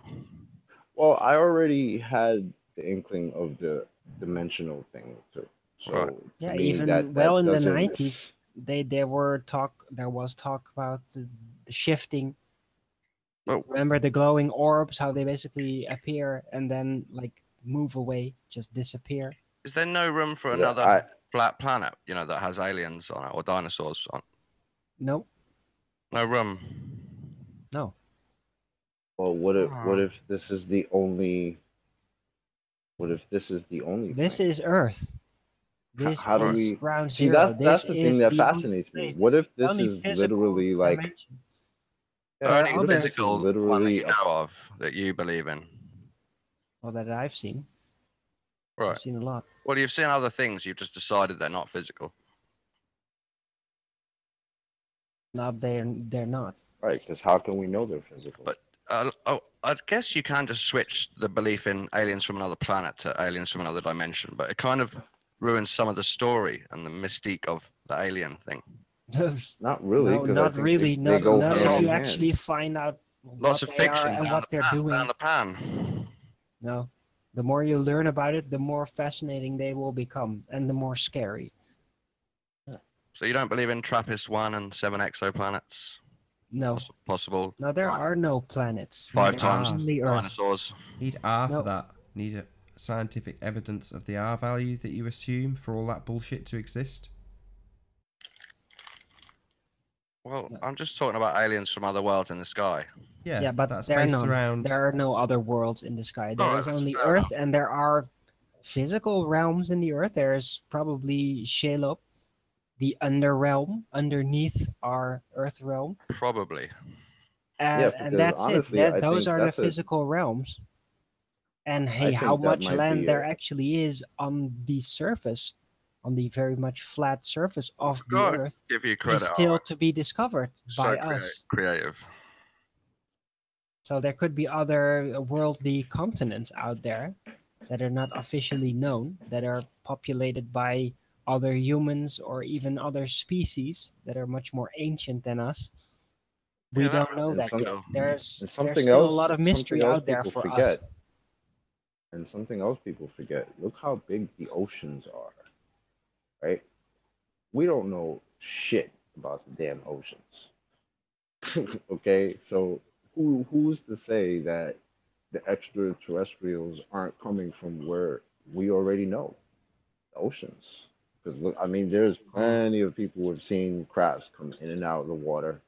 Speaker 10: Well, I already had the inkling of the dimensional thing too.
Speaker 5: Right.
Speaker 10: So to
Speaker 6: Yeah,
Speaker 10: me,
Speaker 6: even well
Speaker 10: that
Speaker 6: in the
Speaker 10: doesn't.
Speaker 6: 90s, there was talk about the shifting.
Speaker 5: Oh.
Speaker 6: Remember the glowing orbs, how they basically appear and then like move away, just disappear.
Speaker 5: Is there no room for
Speaker 10: Yeah,
Speaker 5: another flat planet, that has aliens on it or dinosaurs on?
Speaker 6: No,
Speaker 5: No room.
Speaker 6: no.
Speaker 10: Well, what if this is the only? What if this is the only
Speaker 6: This
Speaker 10: thing?
Speaker 6: is Earth. This
Speaker 10: How do
Speaker 6: is
Speaker 10: we
Speaker 6: ground
Speaker 10: see?
Speaker 6: zero.
Speaker 10: That's
Speaker 6: This
Speaker 10: the thing
Speaker 6: is
Speaker 10: that
Speaker 6: the only
Speaker 10: fascinates me.
Speaker 6: place.
Speaker 10: What
Speaker 6: This is
Speaker 10: if
Speaker 6: the
Speaker 10: this
Speaker 6: only
Speaker 10: is
Speaker 6: physical
Speaker 10: literally like?
Speaker 6: dimension.
Speaker 5: The
Speaker 6: There are
Speaker 5: only
Speaker 6: other
Speaker 5: physical one that
Speaker 10: literally
Speaker 5: you know of that you believe in.
Speaker 6: well, that I've seen.
Speaker 5: Right.
Speaker 6: I've seen a lot.
Speaker 5: Well, you've seen other things. You've just decided they're not physical.
Speaker 6: No, they're not.
Speaker 10: Right, because how can we know they're physical?
Speaker 5: But I guess you can just switch the belief in aliens from another planet to aliens from another dimension, but it kind of ruins some of the story and the mystique of the alien thing.
Speaker 10: Not really,
Speaker 6: No,
Speaker 10: because I
Speaker 6: not
Speaker 10: think
Speaker 6: really.
Speaker 10: they
Speaker 6: Not,
Speaker 10: go
Speaker 6: not
Speaker 10: hand
Speaker 6: if
Speaker 10: in
Speaker 6: you
Speaker 10: hand.
Speaker 6: actually find out
Speaker 5: Lots
Speaker 6: what
Speaker 5: of
Speaker 6: they are
Speaker 5: fiction
Speaker 6: and
Speaker 5: down
Speaker 6: what they're doing.
Speaker 5: down the pan.
Speaker 6: No, the more you learn about it, the more fascinating they will become, and the more scary.
Speaker 5: So you don't believe in TRAPPIST-1 and 7 exoplanets?
Speaker 6: No,
Speaker 5: Possible.
Speaker 6: no, there are no planets.
Speaker 5: 5
Speaker 6: There
Speaker 5: times
Speaker 6: are only Earth.
Speaker 5: dinosaurs.
Speaker 2: Need R
Speaker 6: No.
Speaker 2: for that. Need a scientific evidence of the R value that you assume for all that bullshit to exist.
Speaker 5: Well,
Speaker 6: No.
Speaker 5: I'm just talking about aliens from other worlds in the sky.
Speaker 6: Yeah, but
Speaker 2: that's
Speaker 6: there are
Speaker 2: based
Speaker 6: none.
Speaker 2: around.
Speaker 6: There are no other worlds in the sky. There
Speaker 5: Alright,
Speaker 6: is
Speaker 5: that's
Speaker 6: only
Speaker 5: fair
Speaker 6: Earth, and there are physical realms in the Earth. There is probably Shelob, the underrealm underneath our Earth realm,
Speaker 5: Probably.
Speaker 10: Yeah,
Speaker 6: and
Speaker 10: because
Speaker 6: that's it.
Speaker 10: honestly, I
Speaker 6: Those
Speaker 10: think
Speaker 6: are the
Speaker 10: that's a.
Speaker 6: physical realms. And
Speaker 10: I
Speaker 6: hey, how
Speaker 10: think that
Speaker 6: much
Speaker 10: might
Speaker 6: land
Speaker 10: be
Speaker 6: there
Speaker 10: a.
Speaker 6: actually is on the surface, on the very much flat surface of the
Speaker 5: Gotta
Speaker 6: Earth,
Speaker 5: give you
Speaker 6: is
Speaker 5: credit.
Speaker 6: still
Speaker 5: Owen.
Speaker 6: to be discovered by
Speaker 5: So
Speaker 6: us.
Speaker 5: creative.
Speaker 6: So there could be other worldly continents out there that are not officially known, that are populated by other humans or even other species that are much more ancient than us. We
Speaker 5: Yeah, that
Speaker 6: don't know
Speaker 10: And
Speaker 6: that
Speaker 10: some
Speaker 6: yet. There's
Speaker 10: and something
Speaker 6: still a
Speaker 10: else.
Speaker 6: lot of mystery
Speaker 10: Something else
Speaker 6: out there
Speaker 10: people
Speaker 6: for
Speaker 10: forget.
Speaker 6: us.
Speaker 10: And something else people forget. Look how big the oceans are, right? We don't know shit about the damn oceans. Okay, so who's to say that the extraterrestrials aren't coming from where we already know, the oceans? Because look, I mean, there's plenty of people who've seen crafts come in and out of the water.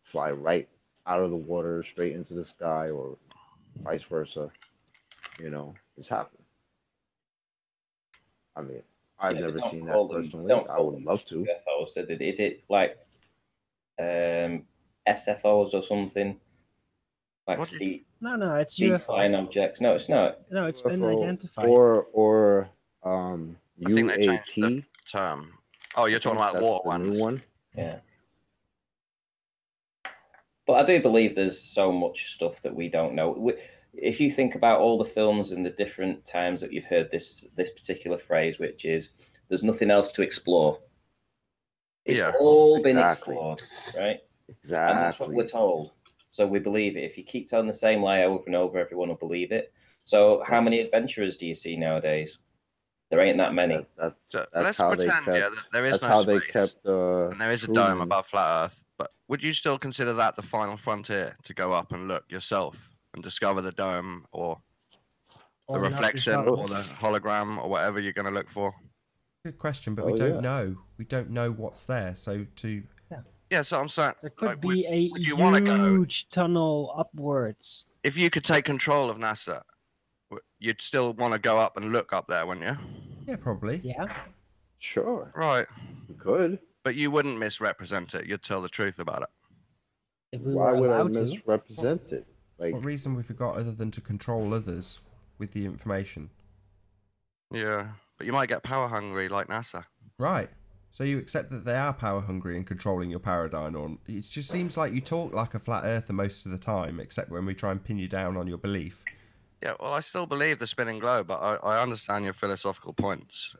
Speaker 10: Fly right out of the water straight into the sky, or vice versa. It's happened. I mean, I've
Speaker 4: Yeah, they
Speaker 10: never
Speaker 4: don't
Speaker 10: seen
Speaker 4: call
Speaker 10: that
Speaker 4: them.
Speaker 10: personally.
Speaker 4: Don't
Speaker 10: I
Speaker 4: call
Speaker 10: would
Speaker 4: them
Speaker 10: love to.
Speaker 4: UFOs. Is it like SFOs or something? like
Speaker 5: What did-
Speaker 4: see
Speaker 6: No, it's
Speaker 4: see
Speaker 6: UFO.
Speaker 4: flying objects. No, it's not.
Speaker 6: No, it's
Speaker 10: UFO
Speaker 6: unidentified.
Speaker 10: or
Speaker 5: I think they changed the
Speaker 10: UAP.
Speaker 5: term. Oh, you're
Speaker 10: I
Speaker 5: talking
Speaker 10: think
Speaker 5: about
Speaker 10: that's
Speaker 5: water
Speaker 10: the new
Speaker 5: ones.
Speaker 10: one.
Speaker 4: Yeah. But I do believe there's so much stuff that we don't know. If you think about all the films and the different times that you've heard this particular phrase, which is "there's nothing else to explore," it's
Speaker 5: Yeah.
Speaker 4: all been
Speaker 10: Exactly.
Speaker 4: explored, right?
Speaker 10: Exactly.
Speaker 4: And that's what we're told. So we believe it. If you keep telling the same lie over and over, everyone will believe it. So how many adventurers do you see nowadays? There ain't that many.
Speaker 10: That's
Speaker 5: Let's
Speaker 10: how they
Speaker 5: pretend,
Speaker 10: kept.
Speaker 5: yeah, that there is
Speaker 10: That's
Speaker 5: no
Speaker 10: how
Speaker 5: space,
Speaker 10: they kept.
Speaker 5: and there is a dome
Speaker 10: Truman.
Speaker 5: above flat Earth. But would you still consider that the final frontier to go up and look yourself and discover the dome or the
Speaker 6: Or not
Speaker 5: reflection
Speaker 6: discover.
Speaker 5: or the hologram or whatever you're going to look for?
Speaker 2: Good question, but
Speaker 10: Oh,
Speaker 2: we don't
Speaker 10: yeah.
Speaker 2: know. We don't know what's there. So to
Speaker 5: Yeah, so I'm saying,
Speaker 6: There could
Speaker 5: like,
Speaker 6: be a
Speaker 5: would you wanna go?
Speaker 6: huge tunnel upwards.
Speaker 5: if you could take control of NASA, you'd still want to go up and look up there, wouldn't you?
Speaker 2: yeah, probably.
Speaker 6: Yeah.
Speaker 10: Sure,
Speaker 5: Right.
Speaker 10: you could.
Speaker 5: But you wouldn't misrepresent it. You'd tell the truth about it.
Speaker 6: If we
Speaker 10: Why
Speaker 6: were
Speaker 10: would I
Speaker 6: allowed to.
Speaker 10: misrepresent it? Like,
Speaker 2: What reason we forgot other than to control others with the information?
Speaker 5: Yeah. But you might get power hungry like NASA.
Speaker 2: Right. So you accept that they are power hungry and controlling your paradigm, or it just seems like you talk like a flat earther most of the time, except when we try and pin you down on your belief.
Speaker 5: Yeah, well, I still believe the spinning globe, but I understand your philosophical points.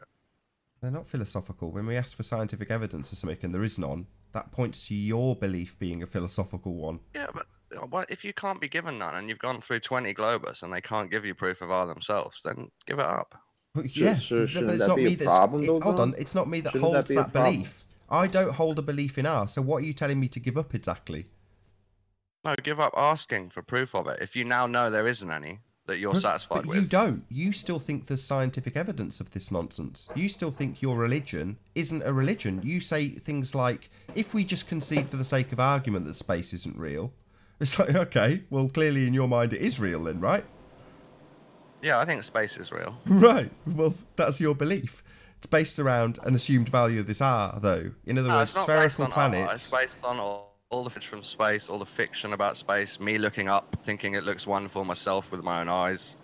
Speaker 2: They're not philosophical. When we ask for scientific evidence or something and there is none, that points to your belief being a philosophical one.
Speaker 5: Yeah, but if you can't be given none and you've gone through 20 Globus and they can't give you proof of R themselves, then give it up.
Speaker 2: But yeah,
Speaker 10: shouldn't
Speaker 2: but it's
Speaker 10: that
Speaker 2: not
Speaker 10: be a
Speaker 2: me that's...
Speaker 10: problem, though,
Speaker 2: hold
Speaker 10: John?
Speaker 2: on, it's not me that
Speaker 10: Shouldn't that
Speaker 2: holds
Speaker 10: be a
Speaker 2: that
Speaker 10: problem?
Speaker 2: belief. I don't hold a belief in R, so what are you telling me to give up exactly?
Speaker 5: No, give up asking for proof of it. If you now know there isn't any that you're satisfied
Speaker 2: But
Speaker 5: with.
Speaker 2: you don't. You still think there's scientific evidence of this nonsense. You still think your religion isn't a religion. You say things like, if we just concede for the sake of argument that space isn't real, it's like, okay, well, clearly in your mind it is real then, right?
Speaker 5: Yeah, I think space is real.
Speaker 2: Right. Well, that's your belief. It's based around an assumed value of this R, though. In other
Speaker 5: No,
Speaker 2: words,
Speaker 5: it's not based
Speaker 2: spherical
Speaker 5: on
Speaker 2: planets.
Speaker 5: art. It's based on all the fiction from space, all the fiction about space, me looking up, thinking it looks wonderful myself with my own eyes.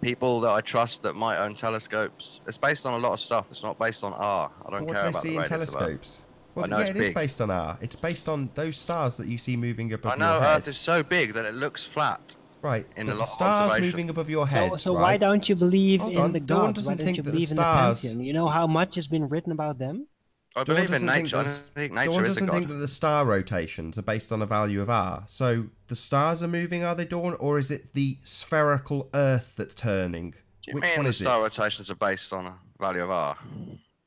Speaker 5: People that I trust that might own telescopes. It's based on a lot of stuff. It's not based on R. I don't
Speaker 2: What
Speaker 5: care
Speaker 2: do they
Speaker 5: about
Speaker 2: see
Speaker 5: the
Speaker 2: in
Speaker 5: radius of Earth.
Speaker 2: telescopes? Well,
Speaker 5: I know
Speaker 2: yeah,
Speaker 5: it's
Speaker 2: it is
Speaker 5: big.
Speaker 2: based on R. It's based on those stars that you see moving above
Speaker 5: I know
Speaker 2: your head.
Speaker 5: Earth is so big that it looks flat.
Speaker 2: Right,
Speaker 5: in
Speaker 2: but
Speaker 5: a
Speaker 2: the
Speaker 5: lot of
Speaker 2: stars
Speaker 5: observation.
Speaker 2: moving above your head.
Speaker 6: So
Speaker 2: right?
Speaker 6: why don't you believe
Speaker 2: Hold
Speaker 6: in
Speaker 2: on,
Speaker 6: the
Speaker 2: Dawn
Speaker 6: gods? Why
Speaker 2: doesn't
Speaker 6: don't
Speaker 2: think
Speaker 6: you
Speaker 2: that the
Speaker 6: believe in the
Speaker 2: stars-
Speaker 6: pantheon? You know how much has been written about them?
Speaker 5: I
Speaker 2: Dawn
Speaker 5: believe in
Speaker 2: doesn't think
Speaker 5: nature. I
Speaker 2: that
Speaker 5: don't think
Speaker 2: Dawn
Speaker 5: nature is a
Speaker 2: doesn't think
Speaker 5: god.
Speaker 2: that the star rotations are based on a value of R. So the stars are moving, are they, Dawn, or is it the spherical Earth that's turning?
Speaker 5: Do you
Speaker 2: Which
Speaker 5: mean
Speaker 2: one
Speaker 5: the
Speaker 2: is
Speaker 5: star
Speaker 2: it?
Speaker 5: rotations are based on a value of R?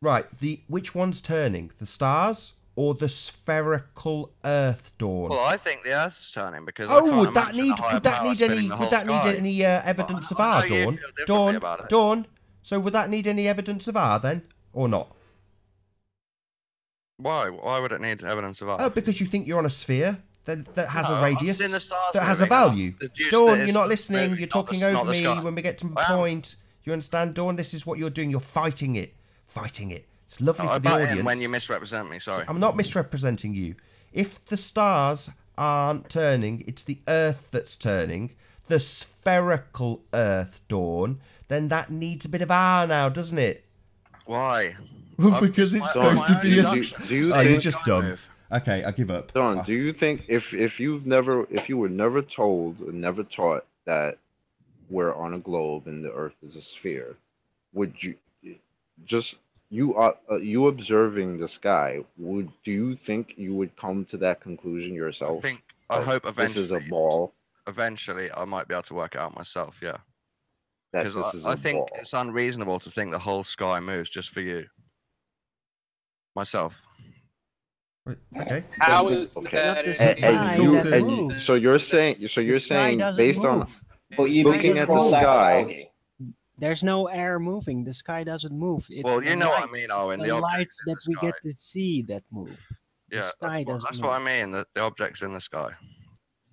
Speaker 2: Right, which one's turning? The stars or the spherical Earth, Dawn?
Speaker 5: Well, I think the Earth's turning because. I
Speaker 2: Oh,
Speaker 5: can't
Speaker 2: would that
Speaker 5: imagine a higher
Speaker 2: could that
Speaker 5: power
Speaker 2: need
Speaker 5: spinning
Speaker 2: any
Speaker 5: the
Speaker 2: would
Speaker 5: whole
Speaker 2: that need
Speaker 5: sky.
Speaker 2: any evidence of
Speaker 5: I
Speaker 2: R,
Speaker 5: know you
Speaker 2: Dawn?
Speaker 5: feel differently about it.
Speaker 2: Dawn. So would that need any evidence of R then, or not?
Speaker 5: Why? Why would it need evidence of R?
Speaker 2: Oh, because you think you're on a sphere that has
Speaker 5: No,
Speaker 2: a
Speaker 5: I've
Speaker 2: radius,
Speaker 5: seen the stars
Speaker 2: that has a
Speaker 5: moving, and
Speaker 2: value.
Speaker 5: I've deduced
Speaker 2: Dawn,
Speaker 5: that
Speaker 2: you're
Speaker 5: it's
Speaker 2: not listening.
Speaker 5: moving,
Speaker 2: You're
Speaker 5: not
Speaker 2: talking
Speaker 5: the- not
Speaker 2: over
Speaker 5: the
Speaker 2: me
Speaker 5: sky.
Speaker 2: when we get to the
Speaker 5: I am.
Speaker 2: point. You understand, Dawn? This is what you're doing. You're fighting it. Fighting it. It's lovely
Speaker 5: No,
Speaker 2: for
Speaker 5: I
Speaker 2: the
Speaker 5: butt in
Speaker 2: audience.
Speaker 5: when you misrepresent me. Sorry.
Speaker 2: I'm not misrepresenting you. If the stars aren't turning, it's the Earth that's turning. The spherical Earth, Dawn. Then that needs a bit of R now, doesn't it?
Speaker 5: Why?
Speaker 2: Because it's
Speaker 5: Dawn,
Speaker 2: supposed to be a...
Speaker 10: do you
Speaker 2: Oh, you're
Speaker 10: think,
Speaker 2: just dumb. Okay, I give up.
Speaker 10: Don, do you think if you were never told or never taught that we're on a globe and the Earth is a sphere, would you just you observing the sky? Do you think you would come to that conclusion yourself?
Speaker 5: I hope
Speaker 10: this is a
Speaker 5: eventually.
Speaker 10: ball.
Speaker 5: Eventually, I might be able to work it out myself. Yeah.
Speaker 10: That
Speaker 5: Because
Speaker 10: this is
Speaker 5: I
Speaker 10: a
Speaker 5: think
Speaker 10: ball.
Speaker 5: it's unreasonable to think the whole sky moves just for you. Myself.
Speaker 2: Okay.
Speaker 3: How is
Speaker 4: Okay.
Speaker 3: that?
Speaker 6: It's not the
Speaker 10: And
Speaker 6: sky
Speaker 10: you
Speaker 6: that
Speaker 10: and
Speaker 6: moves.
Speaker 10: so you're saying
Speaker 6: The sky doesn't
Speaker 10: based on
Speaker 6: move.
Speaker 4: But you
Speaker 10: Looking
Speaker 4: can
Speaker 10: at the
Speaker 4: control that
Speaker 10: sky-
Speaker 4: algae.
Speaker 6: There's no air moving. The sky doesn't move. It's
Speaker 5: Well,
Speaker 6: the
Speaker 5: you know what I
Speaker 6: light-
Speaker 5: mean, Owen.
Speaker 6: The
Speaker 5: The objects
Speaker 6: lights
Speaker 5: in
Speaker 6: that
Speaker 5: the
Speaker 6: we
Speaker 5: sky.
Speaker 6: get to see that move. The
Speaker 5: Yeah,
Speaker 6: sky
Speaker 5: that's
Speaker 6: doesn't
Speaker 5: what I
Speaker 6: move.
Speaker 5: mean. The objects in the sky.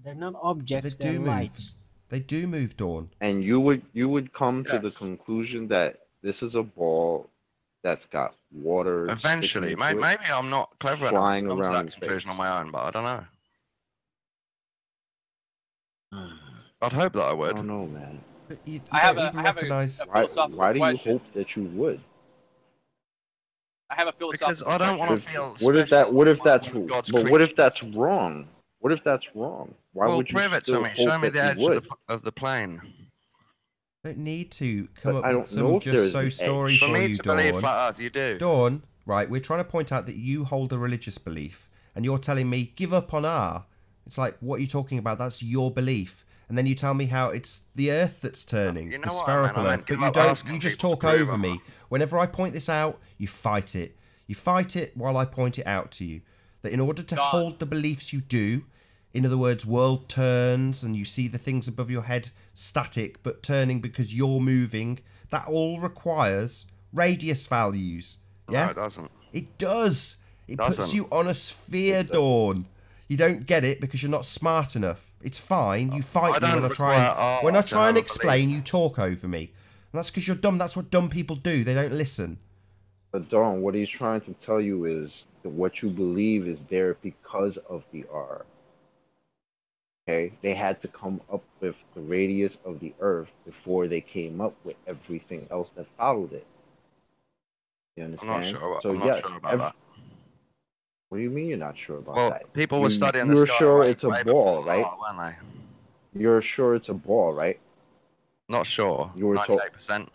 Speaker 6: They're not
Speaker 2: They
Speaker 6: objects. They're
Speaker 2: do move.
Speaker 6: lights.
Speaker 2: They do move, Dawn.
Speaker 10: and you would come to the
Speaker 5: Yes.
Speaker 10: conclusion that this is a ball that's got water
Speaker 5: Eventually,
Speaker 10: sticking to it.
Speaker 5: maybe I'm not clever enough
Speaker 10: flying
Speaker 5: to come to
Speaker 10: around
Speaker 5: that
Speaker 10: in space.
Speaker 5: conclusion on my own, but I don't know. I'd hope that I
Speaker 10: I
Speaker 5: would.
Speaker 10: don't know, man.
Speaker 2: But you
Speaker 3: I have
Speaker 2: don't
Speaker 3: a
Speaker 2: even
Speaker 3: I have
Speaker 2: recognise.
Speaker 3: a
Speaker 10: Why,
Speaker 3: philosophical
Speaker 10: why do you
Speaker 3: question.
Speaker 10: hope that you would?
Speaker 3: I have a
Speaker 5: Because
Speaker 3: philosophical
Speaker 5: I don't
Speaker 3: question.
Speaker 5: want to feel
Speaker 10: What if
Speaker 5: special.
Speaker 10: that? What if
Speaker 5: like
Speaker 10: that's?
Speaker 5: one of God's
Speaker 10: But what if
Speaker 5: creatures.
Speaker 10: that's wrong? What if that's wrong? Why
Speaker 5: Well,
Speaker 10: would you
Speaker 5: prove it to
Speaker 10: still
Speaker 5: me.
Speaker 10: hope
Speaker 5: Show me
Speaker 10: that
Speaker 5: the
Speaker 10: you
Speaker 5: edge
Speaker 10: would?
Speaker 5: of the plane.
Speaker 2: Don't need to come
Speaker 10: But
Speaker 2: up
Speaker 10: I
Speaker 2: with
Speaker 10: don't
Speaker 2: some
Speaker 10: know if
Speaker 2: just
Speaker 10: there's
Speaker 2: so
Speaker 10: an
Speaker 2: story
Speaker 10: edge.
Speaker 5: For
Speaker 2: for
Speaker 5: me
Speaker 2: you,
Speaker 5: to believe
Speaker 2: Dawn.
Speaker 5: flat Earth, you do.
Speaker 2: Dawn, right? We're trying to point out that you hold a religious belief, and you're telling me give up on R. It's like, what are you talking about? That's your belief. And then you tell me how it's the Earth that's turning,
Speaker 5: You
Speaker 2: the
Speaker 5: know what,
Speaker 2: spherical
Speaker 5: man? I
Speaker 2: Earth.
Speaker 5: meant
Speaker 2: But
Speaker 5: give
Speaker 2: you
Speaker 5: up
Speaker 2: don't.
Speaker 5: asking
Speaker 2: You just
Speaker 5: people to
Speaker 2: talk
Speaker 5: prove
Speaker 2: over
Speaker 5: it.
Speaker 2: me. Whenever I point this out, you fight it. You fight it while I point it out to you. That in order to
Speaker 3: Dawn.
Speaker 2: hold the beliefs you do, in other words, world turns and you see the things above your head static but turning because you're moving, that all requires radius values. Yeah?
Speaker 5: No, it doesn't.
Speaker 2: It does. It puts
Speaker 5: Doesn't.
Speaker 2: you on a sphere, Dawn. You don't get it because you're not smart enough. It's fine. You fight me
Speaker 5: don't
Speaker 2: when I try
Speaker 5: require
Speaker 2: and
Speaker 5: R
Speaker 2: when I
Speaker 5: to
Speaker 2: try
Speaker 5: have
Speaker 2: and
Speaker 5: a
Speaker 2: explain.
Speaker 5: belief.
Speaker 2: You talk over me, and that's because you're dumb. That's what dumb people do. They don't listen.
Speaker 10: But Dawn, what he's trying to tell you is that what you believe is there because of the R. Okay, they had to come up with the radius of the Earth before they came up with everything else that followed it. You
Speaker 5: I'm
Speaker 10: understand?
Speaker 5: not sure.
Speaker 10: So
Speaker 5: I'm not
Speaker 10: yes,
Speaker 5: sure about that.
Speaker 10: what do you mean you're not sure about
Speaker 5: Well,
Speaker 10: that?
Speaker 5: people were studying the
Speaker 10: You're
Speaker 5: sky
Speaker 10: sure
Speaker 5: way,
Speaker 10: it's a
Speaker 5: way
Speaker 10: ball,
Speaker 5: before
Speaker 10: right?
Speaker 5: R, weren't they?
Speaker 10: You're sure it's a ball, right?
Speaker 5: Not sure.
Speaker 10: You were told.
Speaker 5: 98%.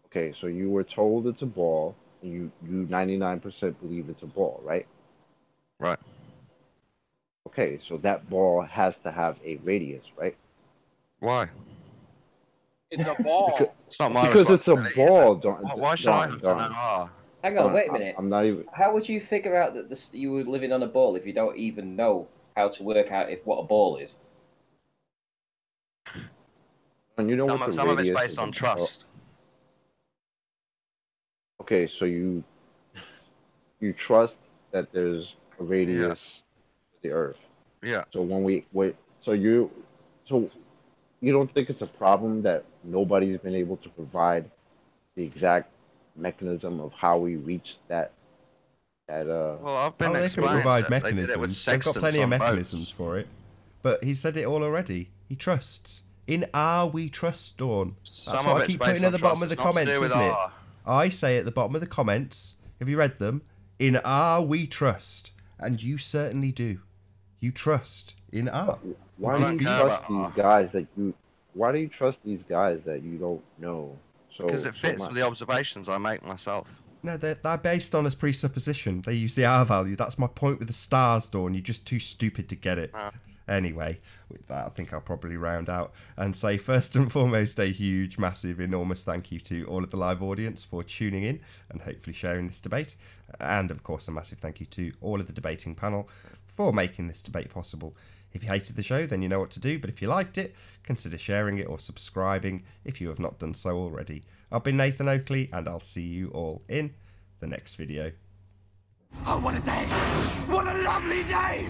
Speaker 10: Okay, so you were told it's a ball, and you 99% believe it's a ball, right?
Speaker 5: Right.
Speaker 10: Okay, so that ball has to have a radius, right?
Speaker 5: Why?
Speaker 3: It's a ball.
Speaker 5: It's not my
Speaker 10: Because it's a
Speaker 5: responsibility, is
Speaker 10: ball,
Speaker 5: it?
Speaker 10: don't.
Speaker 5: Why should I
Speaker 10: Don't,
Speaker 5: have to know
Speaker 10: don't.
Speaker 5: R?
Speaker 4: Hang on, wait a minute.
Speaker 10: I'm not even.
Speaker 4: How would you figure out that you were living on a ball if you don't even know how to work out what a ball is?
Speaker 10: And you know what the
Speaker 5: Some of it's
Speaker 10: radius
Speaker 5: based
Speaker 10: is
Speaker 5: on
Speaker 10: of-
Speaker 5: trust.
Speaker 10: Okay, so you trust that there's a radius to the Earth.
Speaker 5: Yeah.
Speaker 10: So when we wait, so you don't think it's a problem that nobody's been able to provide the exact mechanism of how we reached that
Speaker 5: Well, I've been
Speaker 2: Oh, they can
Speaker 5: explained
Speaker 2: provide
Speaker 5: that they did it with
Speaker 2: mechanisms. They've got
Speaker 5: sextants
Speaker 2: plenty of
Speaker 5: on
Speaker 2: mechanisms
Speaker 5: boats.
Speaker 2: for it. But he said it all already. He trusts. In R, we trust, Dawn. That's
Speaker 5: Some
Speaker 2: what
Speaker 5: of
Speaker 2: I
Speaker 5: it's
Speaker 2: keep
Speaker 5: based
Speaker 2: putting at
Speaker 5: on
Speaker 2: the bottom
Speaker 5: trust.
Speaker 2: of the
Speaker 5: It's not to
Speaker 2: comments,
Speaker 5: do with
Speaker 2: isn't it?
Speaker 5: R.
Speaker 2: I say at the bottom of the comments, have you read them? In R, we trust. And you certainly do. You trust in R.
Speaker 10: Why
Speaker 5: I
Speaker 10: do
Speaker 5: don't
Speaker 10: you
Speaker 5: care
Speaker 10: trust
Speaker 5: about
Speaker 10: these
Speaker 5: R.
Speaker 10: guys that you? Why do you trust these guys that you don't know?
Speaker 5: Because it fits
Speaker 10: much?
Speaker 5: with the observations I make myself.
Speaker 2: No, they're based on a presupposition. They use the R value. That's my point with the stars, Dawn. You're just too stupid to get it.
Speaker 5: No.
Speaker 2: Anyway, with that, I think I'll probably round out and say, first and foremost, a huge, massive, enormous thank you to all of the live audience for tuning in and hopefully sharing this debate. And, of course, a massive thank you to all of the debating panel for making this debate possible. If you hated the show, then you know what to do. But if you liked it, consider sharing it or subscribing if you have not done so already. I've been Nathan Oakley, and I'll see you all in the next video.
Speaker 1: Oh, what a day! What a lovely day!